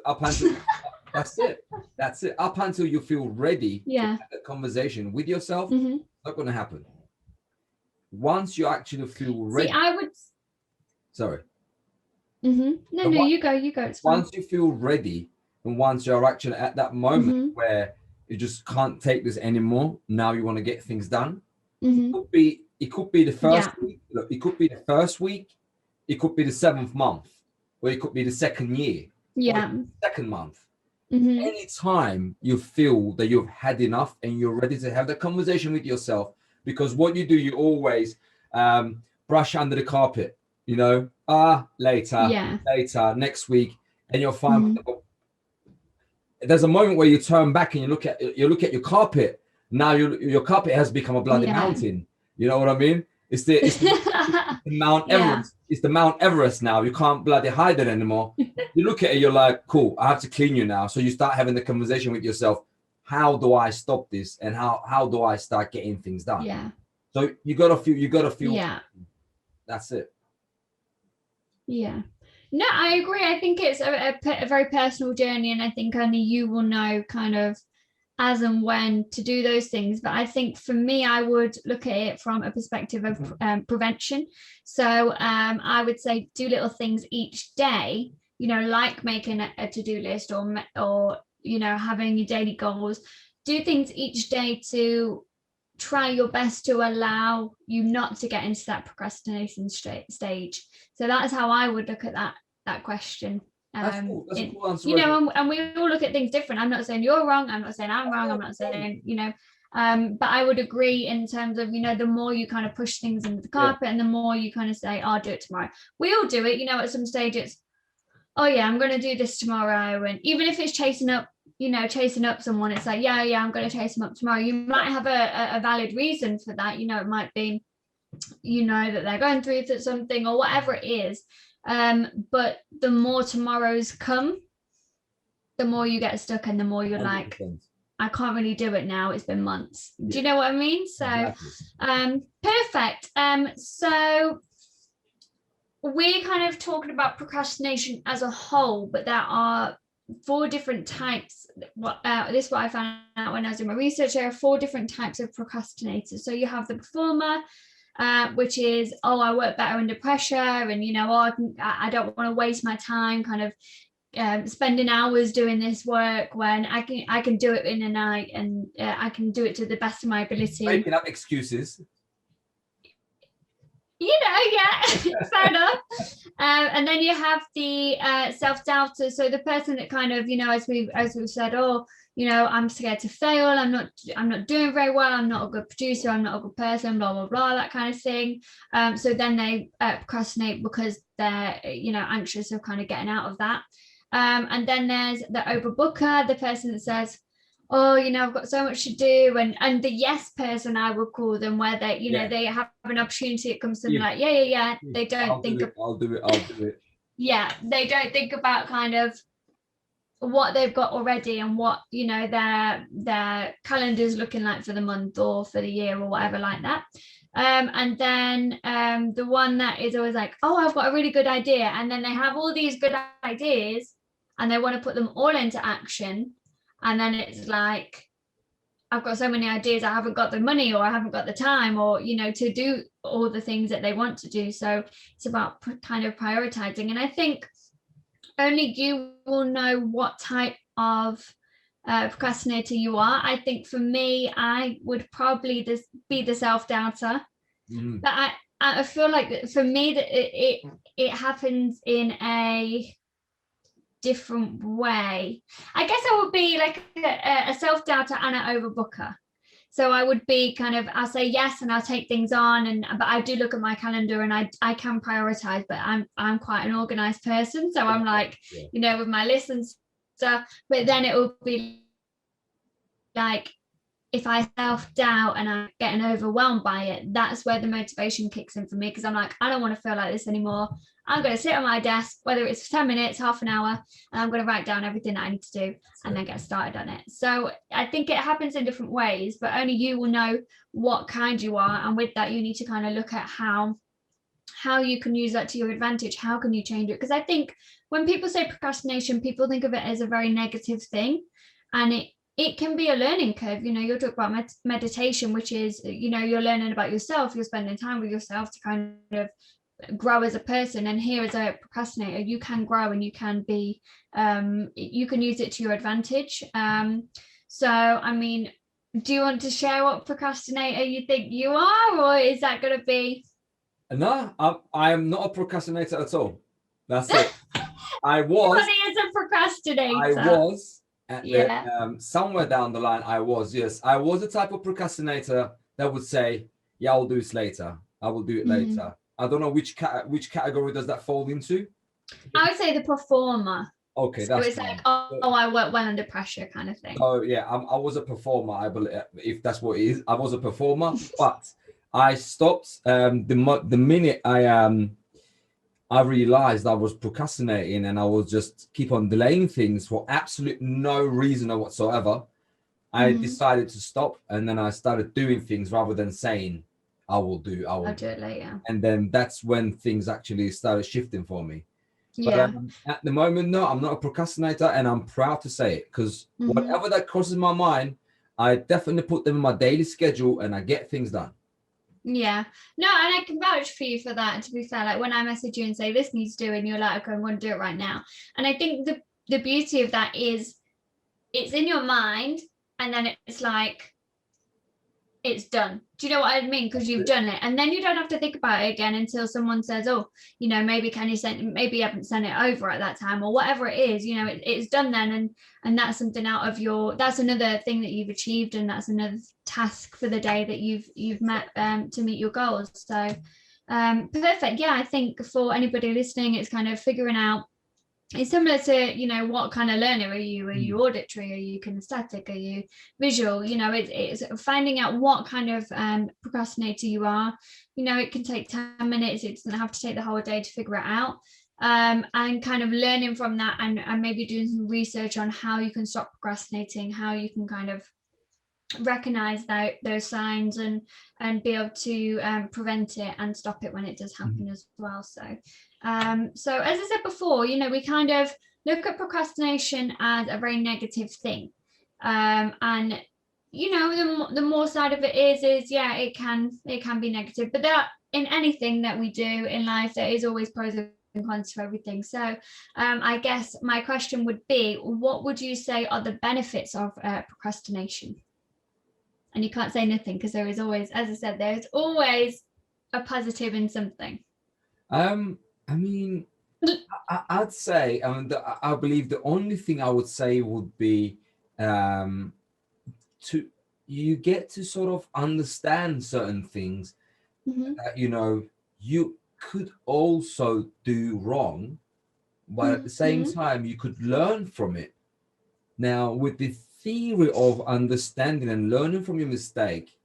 it. Up until you feel ready to have that conversation with yourself, it's not going to happen. Once you actually feel ready. Sorry. No, you go. It's fine. Once you feel ready, and once you're actually at that moment where you just can't take this anymore, now you want to get things done. It could be the first week. Look, it could be the first week. It could be the 7th month, or it could be the 2nd year. Yeah. 2nd month. Anytime you feel that you've had enough and you're ready to have that conversation with yourself, because what you do, you always brush under the carpet. Later, next week, and you'll find there's a moment where you turn back and you look at your carpet. Now your carpet has become a bloody mountain. You know what I mean? It's the Mount Everest. It's the Mount Everest now. You can't bloody hide it anymore. You look at it, you're like, cool, I have to clean you now. So you start having the conversation with yourself. How do I stop this? And how do I start getting things done? Yeah. So you gotta feel. Yeah. That's it. Yeah. No, I agree. I think it's a very personal journey, and I think only you will know kind of as and when to do those things. But I think for me, I would look at it from a perspective of prevention. So I would say do little things each day, like making a to-do list or having your daily goals. do things each day to try your best to allow you not to get into that procrastination stage. So that's how I would look at that question. That's cool. That's a cool answer. You know, and we all look at things different. I'm not saying you're wrong. I'm not saying I'm wrong. I'm not saying, you know, but I would agree in terms of, you know, the more you kind of push things into the carpet and the more you kind of say, I'll do it tomorrow. We all do it, you know, at some stage it's, oh yeah, I'm going to do this tomorrow. And even if it's chasing up someone, it's like, yeah, I'm going to chase them up tomorrow. You might have a valid reason for that. You know, it might be, you know, that they're going through something or whatever it is. But the more tomorrows come, the more you get stuck and the more you're 100%. Like, I can't really do it now. It's been months. Yeah. Do you know what I mean? So, exactly. Perfect. So we're kind of talking about procrastination as a whole, but there are 4 different types. This is what I found out when I was doing my research. There are 4 different types of procrastinators. So you have the performer, which is, I work better under pressure, and you know, I don't want to waste my time kind of spending hours doing this work when I can do it in a night, and I can do it to the best of my ability. Making up excuses. You know, yeah, fair enough. And then you have the self-doubter. So the person that kind of, you know, as we've said, you know, I'm scared to fail. I'm not doing very well. I'm not a good producer. I'm not a good person. Blah blah blah. That kind of thing. So then they procrastinate because they're, you know, anxious of kind of getting out of that. And then there's the overbooker, the person that says, you know, I've got so much to do, and the yes person, I would call them, where they, you know, they have an opportunity, it comes to them like, yeah. They don't think I'll do it. Yeah, they don't think about kind of what they've got already and what, you know, their calendar's looking like for the month or for the year or whatever like that. And then the one that is always like, I've got a really good idea, and then they have all these good ideas and they want to put them all into action. And then it's like, I've got so many ideas, I haven't got the money, or I haven't got the time, or, you know, to do all the things that they want to do. So it's about kind of prioritizing. And I think only you will know what type of procrastinator you are. I think for me, I would probably be the self-doubter. Mm-hmm. But I feel like for me that it happens in a different way. I guess I would be like a self-doubter and an overbooker. So I would be kind of, I'll say yes and I'll take things on, but I do look at my calendar and I can prioritize, but I'm quite an organized person. So I'm like, you know, with my lists and stuff, but then it will be like, if I self-doubt and I'm getting overwhelmed by it, that's where the motivation kicks in for me, because I'm like, I don't want to feel like this anymore. I'm going to sit on my desk, whether it's 10 minutes, half an hour, and I'm going to write down everything that I need to do and then get started on it. So I think it happens in different ways, but only you will know what kind you are. And with that, you need to kind of look at how you can use that to your advantage. How can you change it? Because I think when people say procrastination, people think of it as a very negative thing. And it can be a learning curve. You know, you'll talk about meditation, which is, you know, you're learning about yourself. You're spending time with yourself to kind of grow as a person. And here, as a procrastinator, you can grow and you can be, you can use it to your advantage. So, I mean, do you want to share what procrastinator you think you are, or is that going to be? No, I am not a procrastinator at all. That's it. I was. Everybody is a procrastinator. I was. Somewhere down the line, I was the type of procrastinator that would say, I'll do it later. I will do it later. I don't know which category does that fall into. I would say the performer. Okay, so it's like, I work well under pressure kind of thing. Oh yeah, I was a performer, I believe, if that's what it is. I was a performer, but I stopped the minute I realized I was procrastinating and I was just keep on delaying things for absolute no reason whatsoever. I decided to stop, and then I started doing things rather than saying, I'll do it later. And then that's when things actually started shifting for me. Yeah. But at the moment, no, I'm not a procrastinator, and I'm proud to say it, because whatever that crosses my mind, I definitely put them in my daily schedule and I get things done. Yeah, no, and I can vouch for you for that. To be fair, like when I message you and say this needs doing, you're like, okay, I'm going to do it right now. And I think the beauty of that is it's in your mind, and then it's like it's done. Do you know what I mean? Because you've done it, and then you don't have to think about it again until someone says, oh, you know, maybe maybe you haven't sent it over at that time, or whatever it is. You know, it's done then, and that's something out of that's another thing that you've achieved, and that's another task for the day that you've met to meet your goals. So perfect. Yeah, I think for anybody listening, it's kind of figuring out. It's similar to, you know, what kind of learner are you? Are you auditory? Are you kinesthetic? Are you visual? You know, it's finding out what kind of procrastinator you are. You know, it can take 10 minutes. It doesn't have to take the whole day to figure it out. And kind of learning from that, and maybe doing some research on how you can stop procrastinating, how you can kind of recognize those signs and be able to prevent it and stop it when it does happen as well. So so as I said before, you know, we kind of look at procrastination as a very negative thing, and you know, the more side of it is yeah, it can be negative, but that in anything that we do in life, there is always pros and cons to everything. So I guess my question would be, what would you say are the benefits of procrastination? And you can't say nothing, because there is always, as I said, there's always a positive in something. I mean, I'd say, I believe the only thing I would say would be you get to sort of understand certain things that, you know, you could also do wrong, but at the same time, you could learn from it. Now, with the theory of understanding and learning from your mistake,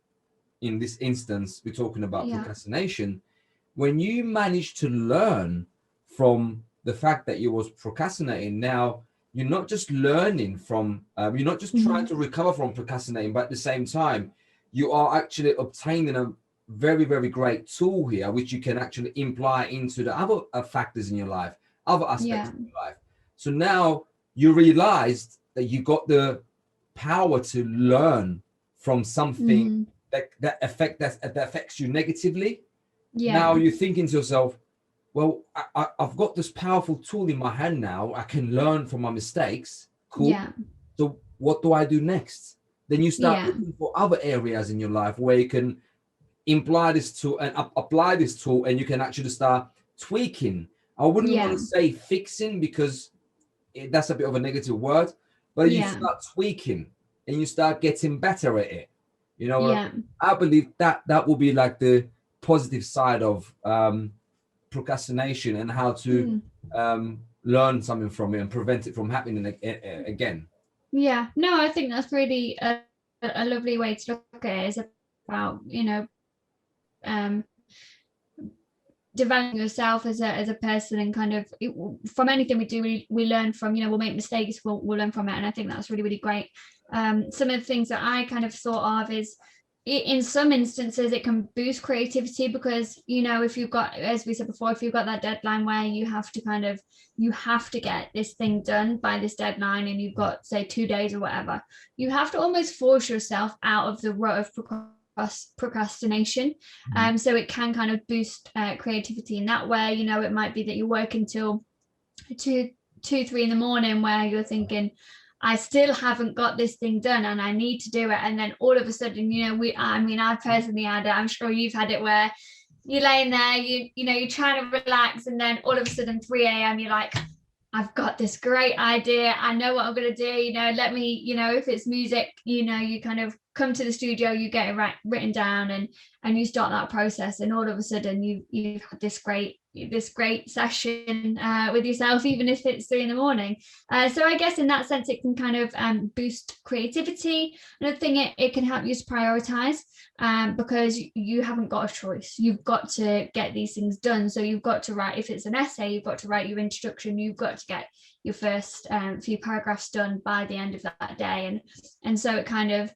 in this instance, we're talking about procrastination. When you manage to learn from the fact that you was procrastinating, now you're not just learning from, you're not just trying to recover from procrastinating, but at the same time, you are actually obtaining a very, very great tool here, which you can actually imply into the other factors in your life, other aspects of your life. So now you realized that you got the power to learn from something that affects you negatively. Now you're thinking to yourself, well, I've got this powerful tool in my hand now. I can learn from my mistakes. Cool. So what do I do next? Then you start looking for other areas in your life where you can imply this tool and apply this tool, and you can actually start tweaking. I wouldn't want to say fixing, because that's a bit of a negative word, but you start tweaking and you start getting better at it. You know, I believe that will be like the positive side of procrastination, and how to learn something from it and prevent it from happening again. Yeah, no, I think that's really a lovely way to look at it. It's about, you know, developing yourself as a person, and kind of from anything we do, we learn from. You know, we'll make mistakes, we'll learn from it, and I think that's really, really great. Some of the things that I kind of thought of is, in some instances it can boost creativity, because, you know, if you've got, as we said before, if you've got that deadline where you have to get this thing done by this deadline, and you've got, say, 2 days or whatever, you have to almost force yourself out of the rut of procrastination. So it can kind of boost creativity in that way. You know, it might be that you work until 2, 3 in the morning, where you're thinking, I still haven't got this thing done and I need to do it. And then all of a sudden, you know, I've personally had it, I'm sure you've had it, where you're laying there, you know, you're trying to relax, and then all of a sudden 3 a.m. you're like, I've got this great idea, I know what I'm going to do, you know, let me, you know, if it's music, you know, you kind of come to the studio, you get it written down, and you start that process, and all of a sudden you've had this great session with yourself, even if it's 3 in the morning. So I guess in that sense it can kind of boost creativity. Another thing, it can help you to prioritize, because you haven't got a choice, you've got to get these things done. So you've got to write, if it's an essay, you've got to write your introduction, you've got to get your first few paragraphs done by the end of that day, and so it kind of,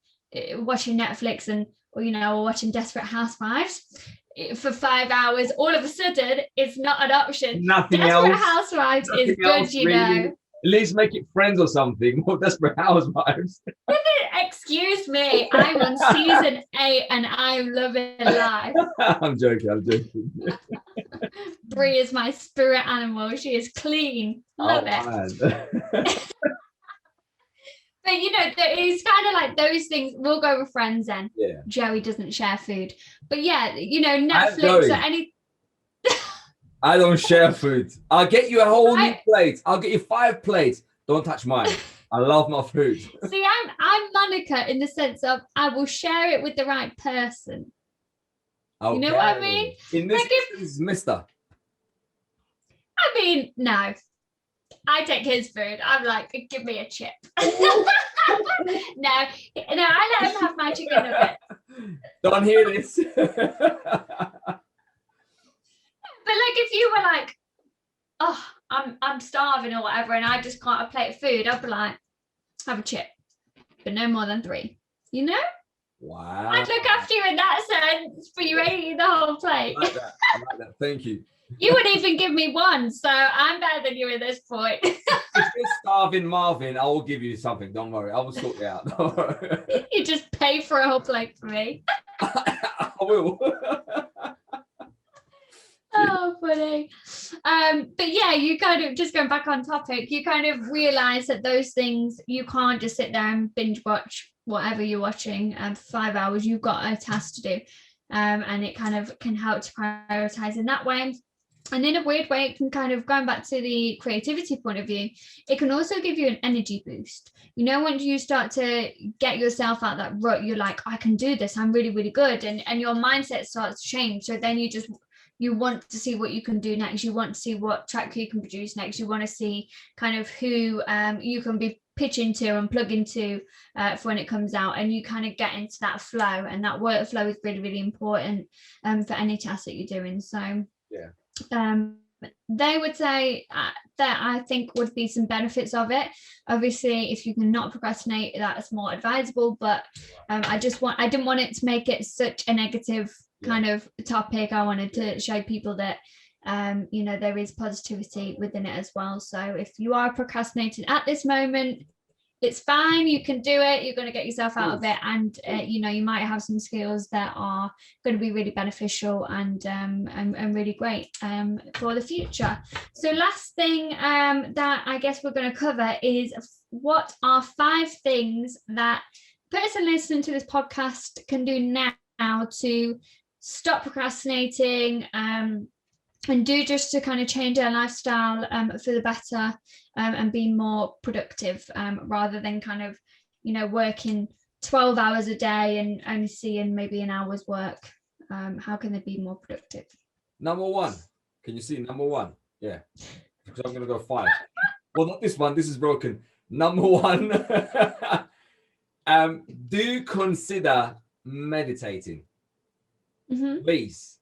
watching Netflix or watching Desperate Housewives for 5 hours, all of a sudden it's not an option. Nothing Desperate else. Housewives is good, you really. know. At least make it Friends or something. Or Desperate Housewives. Excuse me, I'm on season 8 and I'm loving life. I'm joking. Brie is my spirit animal. She is clean. Love it. Man. But you know, it's kind of like those things. We'll go with friends then. Yeah. Joey doesn't share food. But yeah, you know, I'm Netflix or Joey. any. I don't share food. I'll get you a whole new plate. I'll get you 5 plates. Don't touch mine. I love my food. See, I'm Monica in the sense of I will share it with the right person. Okay. You know what I mean? In this Like instance, Mister. I mean, no. I take his food. I'm like, give me a chip. No, I let him have my chicken nugget. Don't hear this. But like, if you were like, oh, I'm starving or whatever, and I just can't have a plate of food, I'd be like, have a chip, but no more than 3. You know? Wow. I'd look after you in that sense, but you ain't eating the whole plate. I like that. Thank you. You would even give me 1, so I'm better than you at this point. If you're starving, Marvin, I will give you something. Don't worry. I will sort it out. Don't worry. You just pay for a whole plate for me. I will. Oh, funny. But yeah, you kind of, just going back on topic, you kind of realize that those things, you can't just sit there and binge watch whatever you're watching for 5 hours. You've got a task to do, and it kind of can help to prioritize in that way. And in a weird way, it can kind of, going back to the creativity point of view, it can also give you an energy boost. You know, when you start to get yourself out that rut, you're like, I can do this, I'm really, really good. And your mindset starts to change. So then you want to see what you can do next. You want to see what track you can produce next. You want to see kind of who you can be pitching to and plug into for when it comes out, and you kind of get into that flow. And that workflow is really, really important for any task that you're doing. So yeah. They would say that I think would be some benefits of it. Obviously, if you can not procrastinate, that's more advisable. But I didn't want it to make it such a negative kind of topic. I wanted to show people that you know, there is positivity within it as well. So if you are procrastinating at this moment, it's fine, you can do it, you're going to get yourself out of it, and you know, you might have some skills that are going to be really beneficial and really great for the future. So last thing that I guess we're going to cover is, what are 5 things that a person listening to this podcast can do now to stop procrastinating and do, just to kind of change their lifestyle for the better, and be more productive, rather than kind of, you know, working 12 hours a day and only seeing maybe an hour's work. How can they be more productive? Number 1. Can you see number 1? Yeah. Because I'm going to go 5. Well, not this one. This is broken. Number 1. Do consider meditating. Mm-hmm. Please.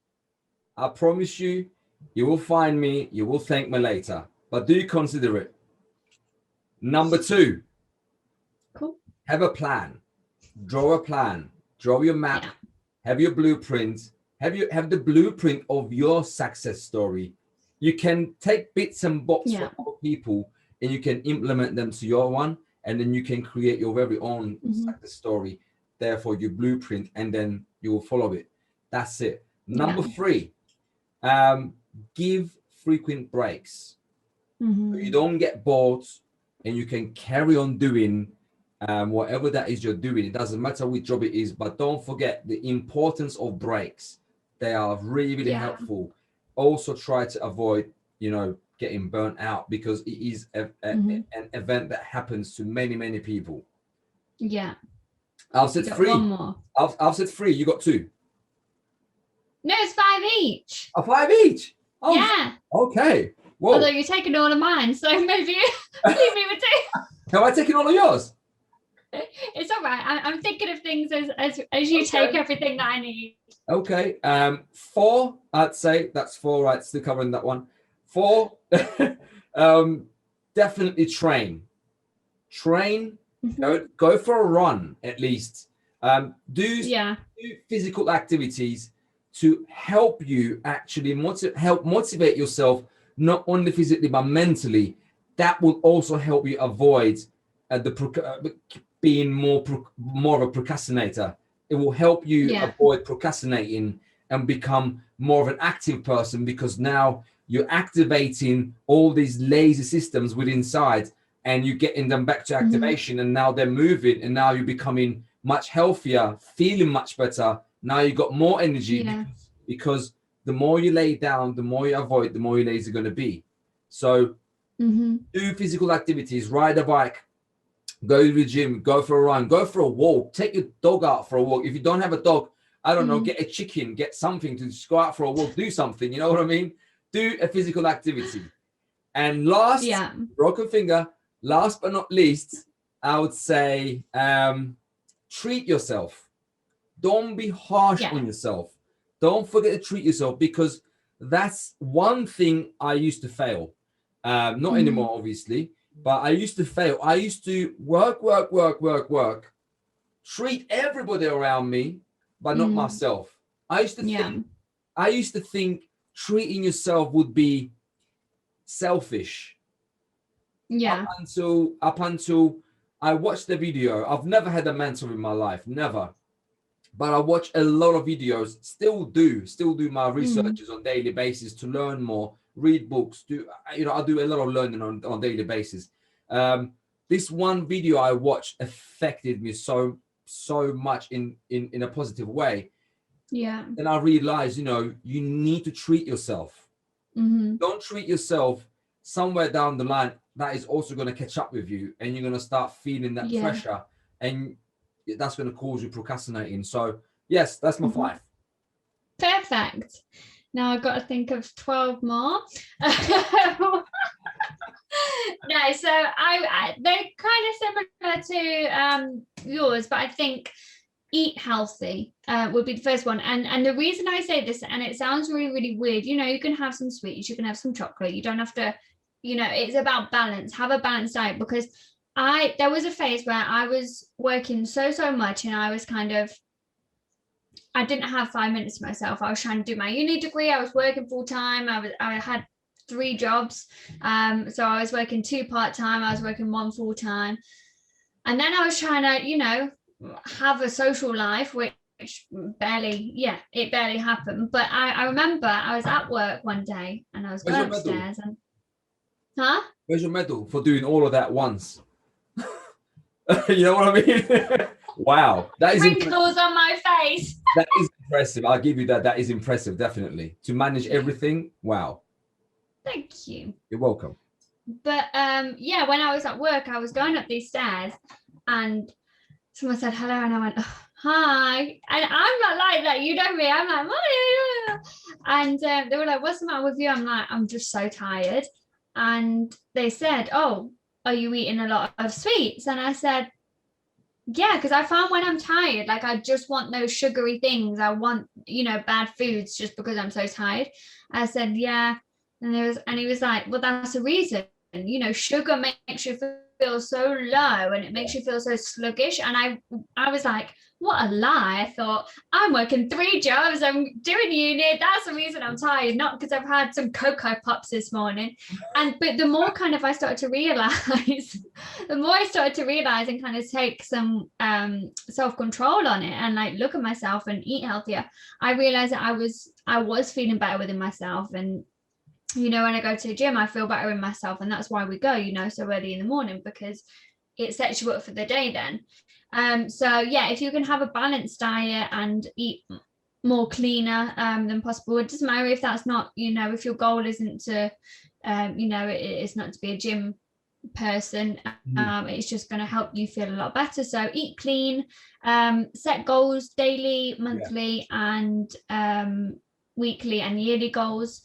I promise you, you will find me. You will thank me later. But do consider it. Number 2. Cool. Have a plan. Draw a plan. Draw your map. Yeah. Have your blueprint. Have the blueprint of your success story. You can take bits and bobs from other people, and you can implement them to your one, and then you can create your very own success story. Therefore, your blueprint, and then you will follow it. That's it. Number 3. Give frequent breaks. So you don't get bored, and you can carry on doing whatever that is you're doing. It doesn't matter which job it is, but don't forget the importance of breaks. They are really, really helpful. Also try to avoid, you know, getting burnt out, because it is an event that happens to many, many people. Yeah. I've said 3. One more. I've said 3. You got 2. No, it's 5 each. 5 each? Oh, yeah. Okay. Whoa. Although you're taking all of mine, so maybe leave me with 2. Have I taken all of yours? It's all right. I'm thinking of things as you take everything that I need. Okay. 4, I'd say that's 4, right? Still covering that one. 4, definitely train. Go for a run at least. Do physical activities to help you actually help motivate yourself, not only physically but mentally. That will also help you avoid being more of a procrastinator. It will help you avoid procrastinating and become more of an active person, because now you're activating all these lazy systems within inside and you're getting them back to activation, and now they're moving, and now you're becoming much healthier, feeling much better. Now you got more energy because the more you lay down, the more you avoid, the more your days are going to be. So do physical activities, ride a bike, go to the gym, go for a run, go for a walk, take your dog out for a walk. If you don't have a dog, I don't know, get a chicken, get something to just go out for a walk, do something, you know what I mean? Do a physical activity. And last, broken finger, last but not least, I would say treat yourself. Don't be harsh on yourself. Don't forget to treat yourself, because that's one thing I used to fail. Not anymore, obviously, but I used to fail. I used to work, treat everybody around me, but not myself. I used to think treating yourself would be selfish. Up until I watched the video. I've never had a mentor in my life, never. But I watch a lot of videos, still do my researches on daily basis to learn more, read books, I do a lot of learning on daily basis. This one video I watched affected me so much in a positive way. Then I realized, you need to treat yourself. Don't treat yourself. Somewhere down the line, that is also going to catch up with you, and you're going to start feeling that pressure, and that's going to cause you procrastinating. So yes, that's my 5. Perfect. Now I've got to think of 12 more. No, so they're kind of similar to yours, but I think eat healthy would be the first one. And the reason I say this, and it sounds really, really weird, you can have some sweets, you can have some chocolate, you don't have to, it's about balance. Have a balanced diet, because there was a phase where I was working so much, and I was I didn't have 5 minutes to myself. I was trying to do my uni degree. I was working full time. I had 3 jobs. So I was working 2 part-time. I was working 1 full-time. And then I was trying to, have a social life, which it barely happened. But I remember I was at work one day, and I was going upstairs and Where's your medal for doing all of that once? You know what I mean? Wow, that is wrinkles on my face. That is impressive. I'll give you that. That is impressive, definitely. To manage everything, wow. Thank you. You're welcome. But when I was at work, I was going up these stairs, and someone said hello, and I went, oh, hi. And I'm not like that. You know me. I'm like, hi. And they were like, what's the matter with you? I'm like, I'm just so tired. And they said, oh, are you eating a lot of sweets? And I said, yeah, because I found when I'm tired, like I just want those sugary things. I want, bad foods just because I'm so tired. I said, yeah. And he was like, well, that's the reason. Sugar makes you feel so low, and it makes you feel so sluggish. And I was like, what a lie. I thought, I'm working 3 jobs, I'm doing uni, that's the reason I'm tired, not because I've had some Cocoa Pops this morning. But the more kind of I started to realize, and kind of take some self-control on it, and like look at myself and eat healthier, I realized that I was feeling better within myself. And when I go to the gym, I feel better in myself, and that's why we go, so early in the morning, because it sets you up for the day then. So yeah, if you can have a balanced diet and eat more cleaner than possible, it doesn't matter if that's not, if your goal isn't to, it's not to be a gym person, it's just going to help you feel a lot better. So eat clean, set goals daily, monthly, and weekly and yearly goals.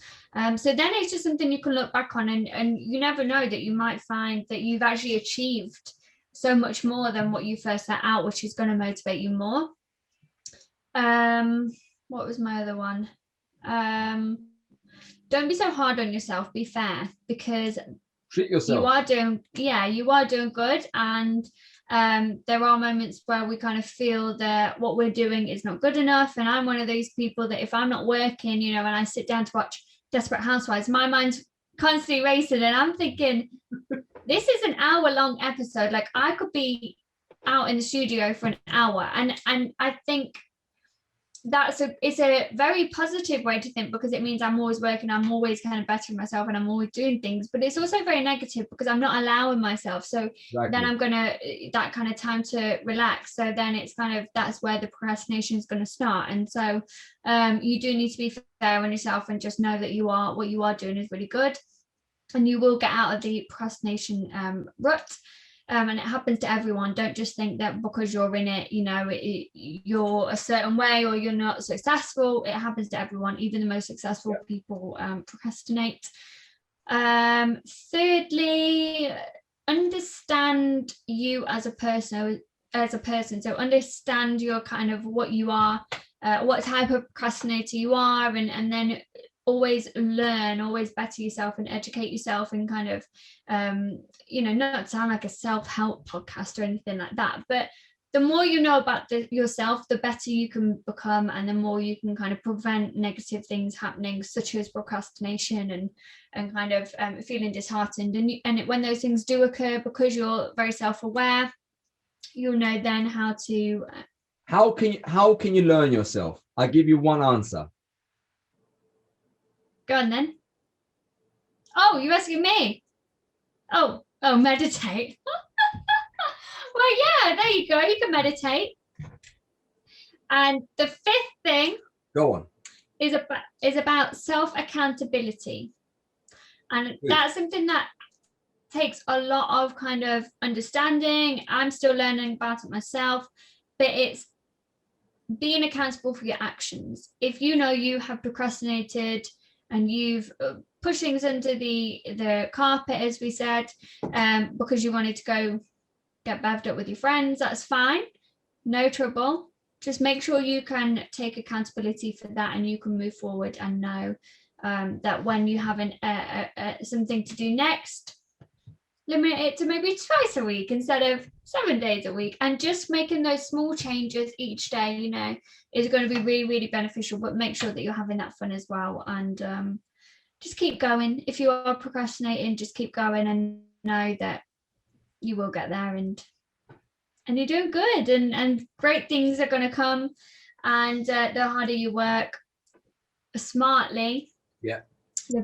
So then it's just something you can look back on, and you never know that you might find that you've actually achieved so much more than what you first set out, which is going to motivate you more. What was my other one? Don't be so hard on yourself, be fair, because treat yourself. You are doing good, and there are moments where we kind of feel that what we're doing is not good enough. And I'm one of those people that if I'm not working, and I sit down to watch Desperate Housewives, my mind's constantly racing, and I'm thinking, this is an hour-long episode. Like, I could be out in the studio for an hour, and I think it's a very positive way to think, because it means I'm always working, I'm always kind of bettering myself, and I'm always doing things. But it's also very negative because I'm not allowing myself. So then I'm gonna that kind of time to relax. So then it's kind of, that's where the procrastination is going to start. And so you do need to be fair on yourself and just know that what you are doing is really good, and you will get out of the procrastination rut. And it happens to everyone. Don't just think that because you're in it, you're a certain way or you're not successful. It happens to everyone. Even the most successful people procrastinate. Thirdly, understand you as a person. So understand your kind of what you are, what type of procrastinator you are, and then always learn, always better yourself and educate yourself, and kind of not sound like a self-help podcast or anything like that, but the more you know about yourself, the better you can become, and the more you can kind of prevent negative things happening, such as procrastination and kind of feeling disheartened. And when those things do occur, because you're very self-aware, you'll know then how to how can you learn yourself. I'll give you one answer. Go on then. Oh, you're asking me? Oh, meditate. Well, yeah, there you go. You can meditate. And the fifth thing, go on, is about self-accountability. And that's something that takes a lot of kind of understanding. I'm still learning about it myself, but it's being accountable for your actions. If you know you have procrastinated and you've pushed things under the carpet, as we said, because you wanted to go get bevved up with your friends, that's fine, no trouble. Just make sure you can take accountability for that, and you can move forward and know that when you have something to do next, limit it to maybe twice a week instead of 7 days a week. And just making those small changes each day, is going to be really, really beneficial. But make sure that you're having that fun as well, and just keep going. If you are procrastinating, just keep going, and know that you will get there, and you're doing good, and great things are going to come. And the harder you work smartly, the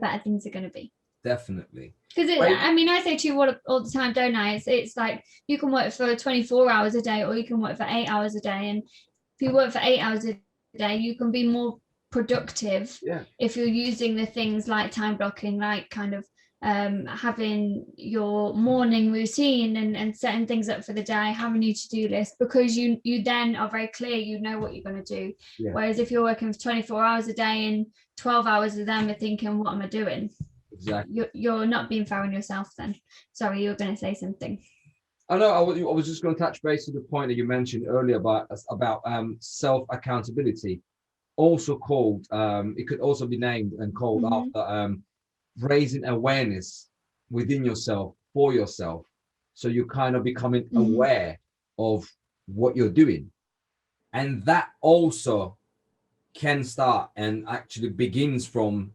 better things are going to be. Definitely. Because I say to you all the time, don't I? It's like you can work for 24 hours a day, or you can work for 8 hours a day. And if you work for 8 hours a day, you can be more productive if you're using the things like time blocking, like kind of having your morning routine and setting things up for the day, having your to-do list, because you then are very clear, you know what you're going to do. Whereas if you're working for 24 hours a day and 12 hours of them are thinking, what am I doing? Exactly. You're not being fair on yourself then. Sorry, you were going to say something. I know. I was just going to touch base with the point that you mentioned earlier about self-accountability, also called, it could also be named and called after raising awareness within yourself, for yourself. So you're kind of becoming aware of what you're doing. And that also can start and actually begins from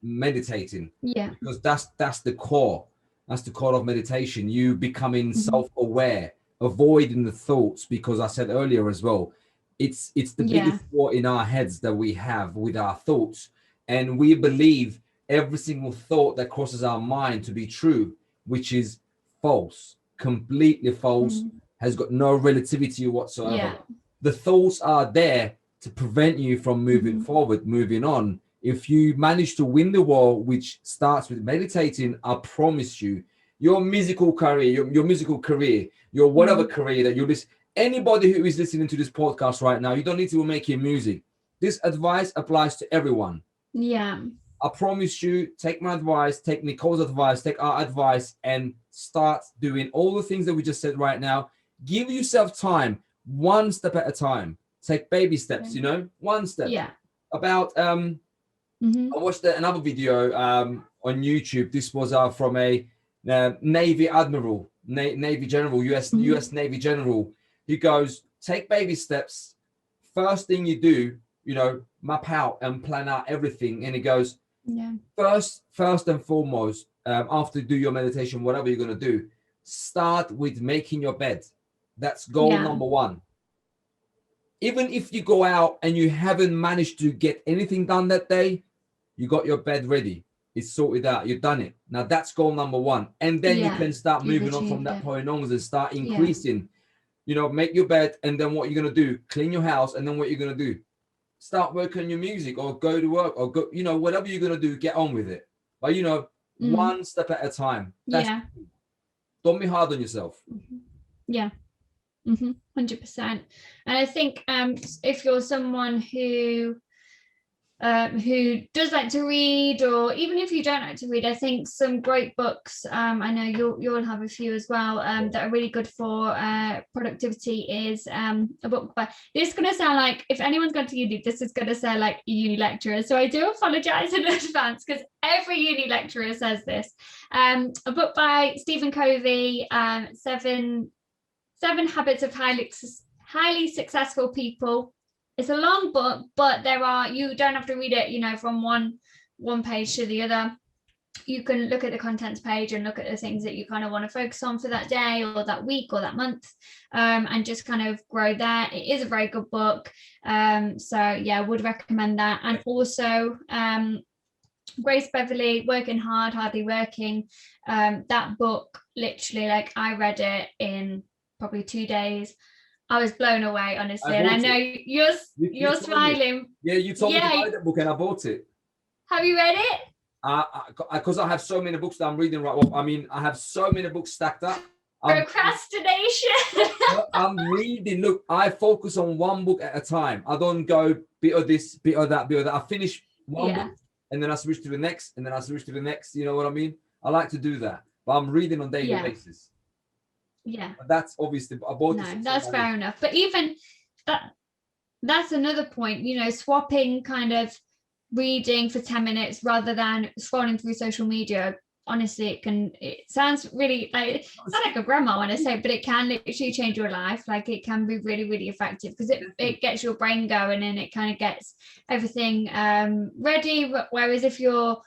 meditating, because that's the core of meditation. You becoming self-aware, avoiding the thoughts, because I said earlier as well, it's the biggest war in our heads that we have with our thoughts, and we believe every single thought that crosses our mind to be true, which is false, completely false, has got no relativity whatsoever. The thoughts are there to prevent you from moving forward, moving on. If you manage to win the war, which starts with meditating, I promise you, your musical career, your whatever career that you listen, anybody who is listening to this podcast right now, you don't need to be making music. This advice applies to everyone. I promise you, take my advice, take Nicole's advice, take our advice, and start doing all the things that we just said right now. Give yourself time, one step at a time. Take baby steps, one step. About I watched another video on YouTube. This was from a Navy Admiral, Navy General, US Navy General. He goes, take baby steps. First thing you do, map out and plan out everything. And he goes, first and foremost, after you do your meditation, whatever you're going to do, start with making your bed. That's goal number one. even if you go out and you haven't managed to get anything done that day, you got your bed ready. It's sorted out. You've done it. Now that's goal number one. And then you can start you've moving on from achieved that it. point onwards and start increasing. You know, make your bed, and then what you're going to do, clean your house, and then what you're going to do, start working on your music or go to work or go, you know, whatever you're going to do, get on with it. But, you know, one step at a time. Don't be hard on yourself. Yeah. 100%. And I think if you're someone who does like to read, or even if you don't like to read, I think some great books, I know you'll have a few as well, that are really good for productivity is a book by, this is going to sound like, if anyone's gone to uni, this is going to sound like a uni lecturer, so I do apologize in advance because every uni lecturer says this. A book by Stephen Covey, Seven Habits of Highly Successful People. It's a long book, but you don't have to read it, you know, from one page to the other. You can look at the contents page and look at the things that you kind of want to focus on for that day or that week or that month, and just kind of grow there. It is a very good book. So yeah, would recommend that. And also Grace Beverley, Working Hard, Hardly Working. That book, literally, like, I read it in probably 2 days. I was blown away, honestly. And I know you're smiling. You told me to buy that book and I bought it. Have you read it? Because I have so many books that I'm reading right now. I mean, I have so many books stacked up. Procrastination. I'm reading. Look, I focus on one book at a time. I don't go bit of this, bit of that, bit of that. I finish one book and then I switch to the next, and then I switch to the next. You know what I mean? I like to do that, but I'm reading on a daily basis. Yeah, but that's obviously that's fair enough. But even that's another point, you know, swapping kind of reading for 10 minutes rather than scrolling through social media. Honestly, it sounds really like a grandma when I say, but it can literally change your life. Like, it can be really, really effective because it gets your brain going and it kind of gets everything ready. Whereas if you're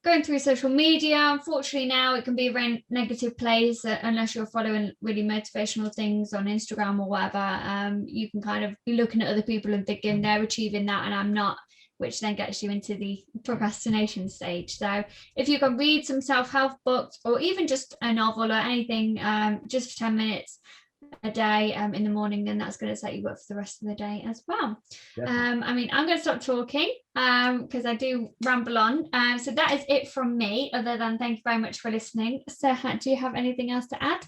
going through social media, unfortunately now it can be a very negative place, unless you're following really motivational things on Instagram or whatever. You can kind of be looking at other people and thinking they're achieving that and I'm not, which then gets you into the procrastination stage. So if you can read some self-help books or even just a novel or anything, just for 10 minutes a day in the morning, then that's going to set you up for the rest of the day as well. I mean, I'm going to stop talking because I do ramble on. So that is it from me, other than thank you very much for listening. Serhat, do you have anything else to add?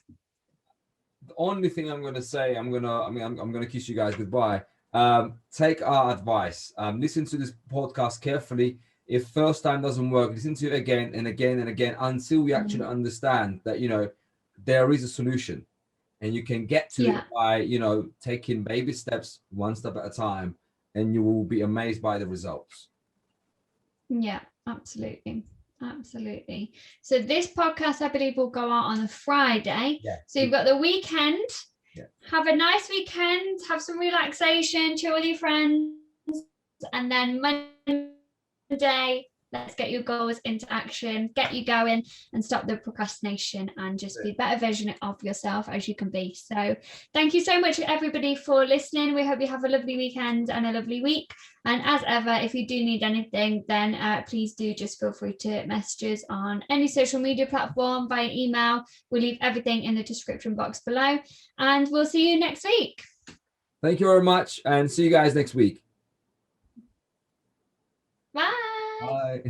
The only thing I'm going to say, I'm going to kiss you guys goodbye. Take our advice. Listen to this podcast carefully. If first time doesn't work, listen to it again and again and again until we actually understand that, you know, there is a solution. And you can get to it by, you know, taking baby steps, one step at a time, and you will be amazed by the results. Yeah, absolutely. Absolutely. So this podcast, I believe, will go out on a Friday. Yeah. So you've got the weekend. Yeah. Have a nice weekend. Have some relaxation, chill with your friends. And then Monday, let's get your goals into action, get you going and stop the procrastination and just be a better version of yourself as you can be. So thank you so much everybody for listening. We hope you have a lovely weekend and a lovely week. And as ever, if you do need anything, then please do just feel free to message us on any social media platform, via email. We'll leave everything in the description box below and we'll see you next week. Thank you very much and see you guys next week. Bye. Bye.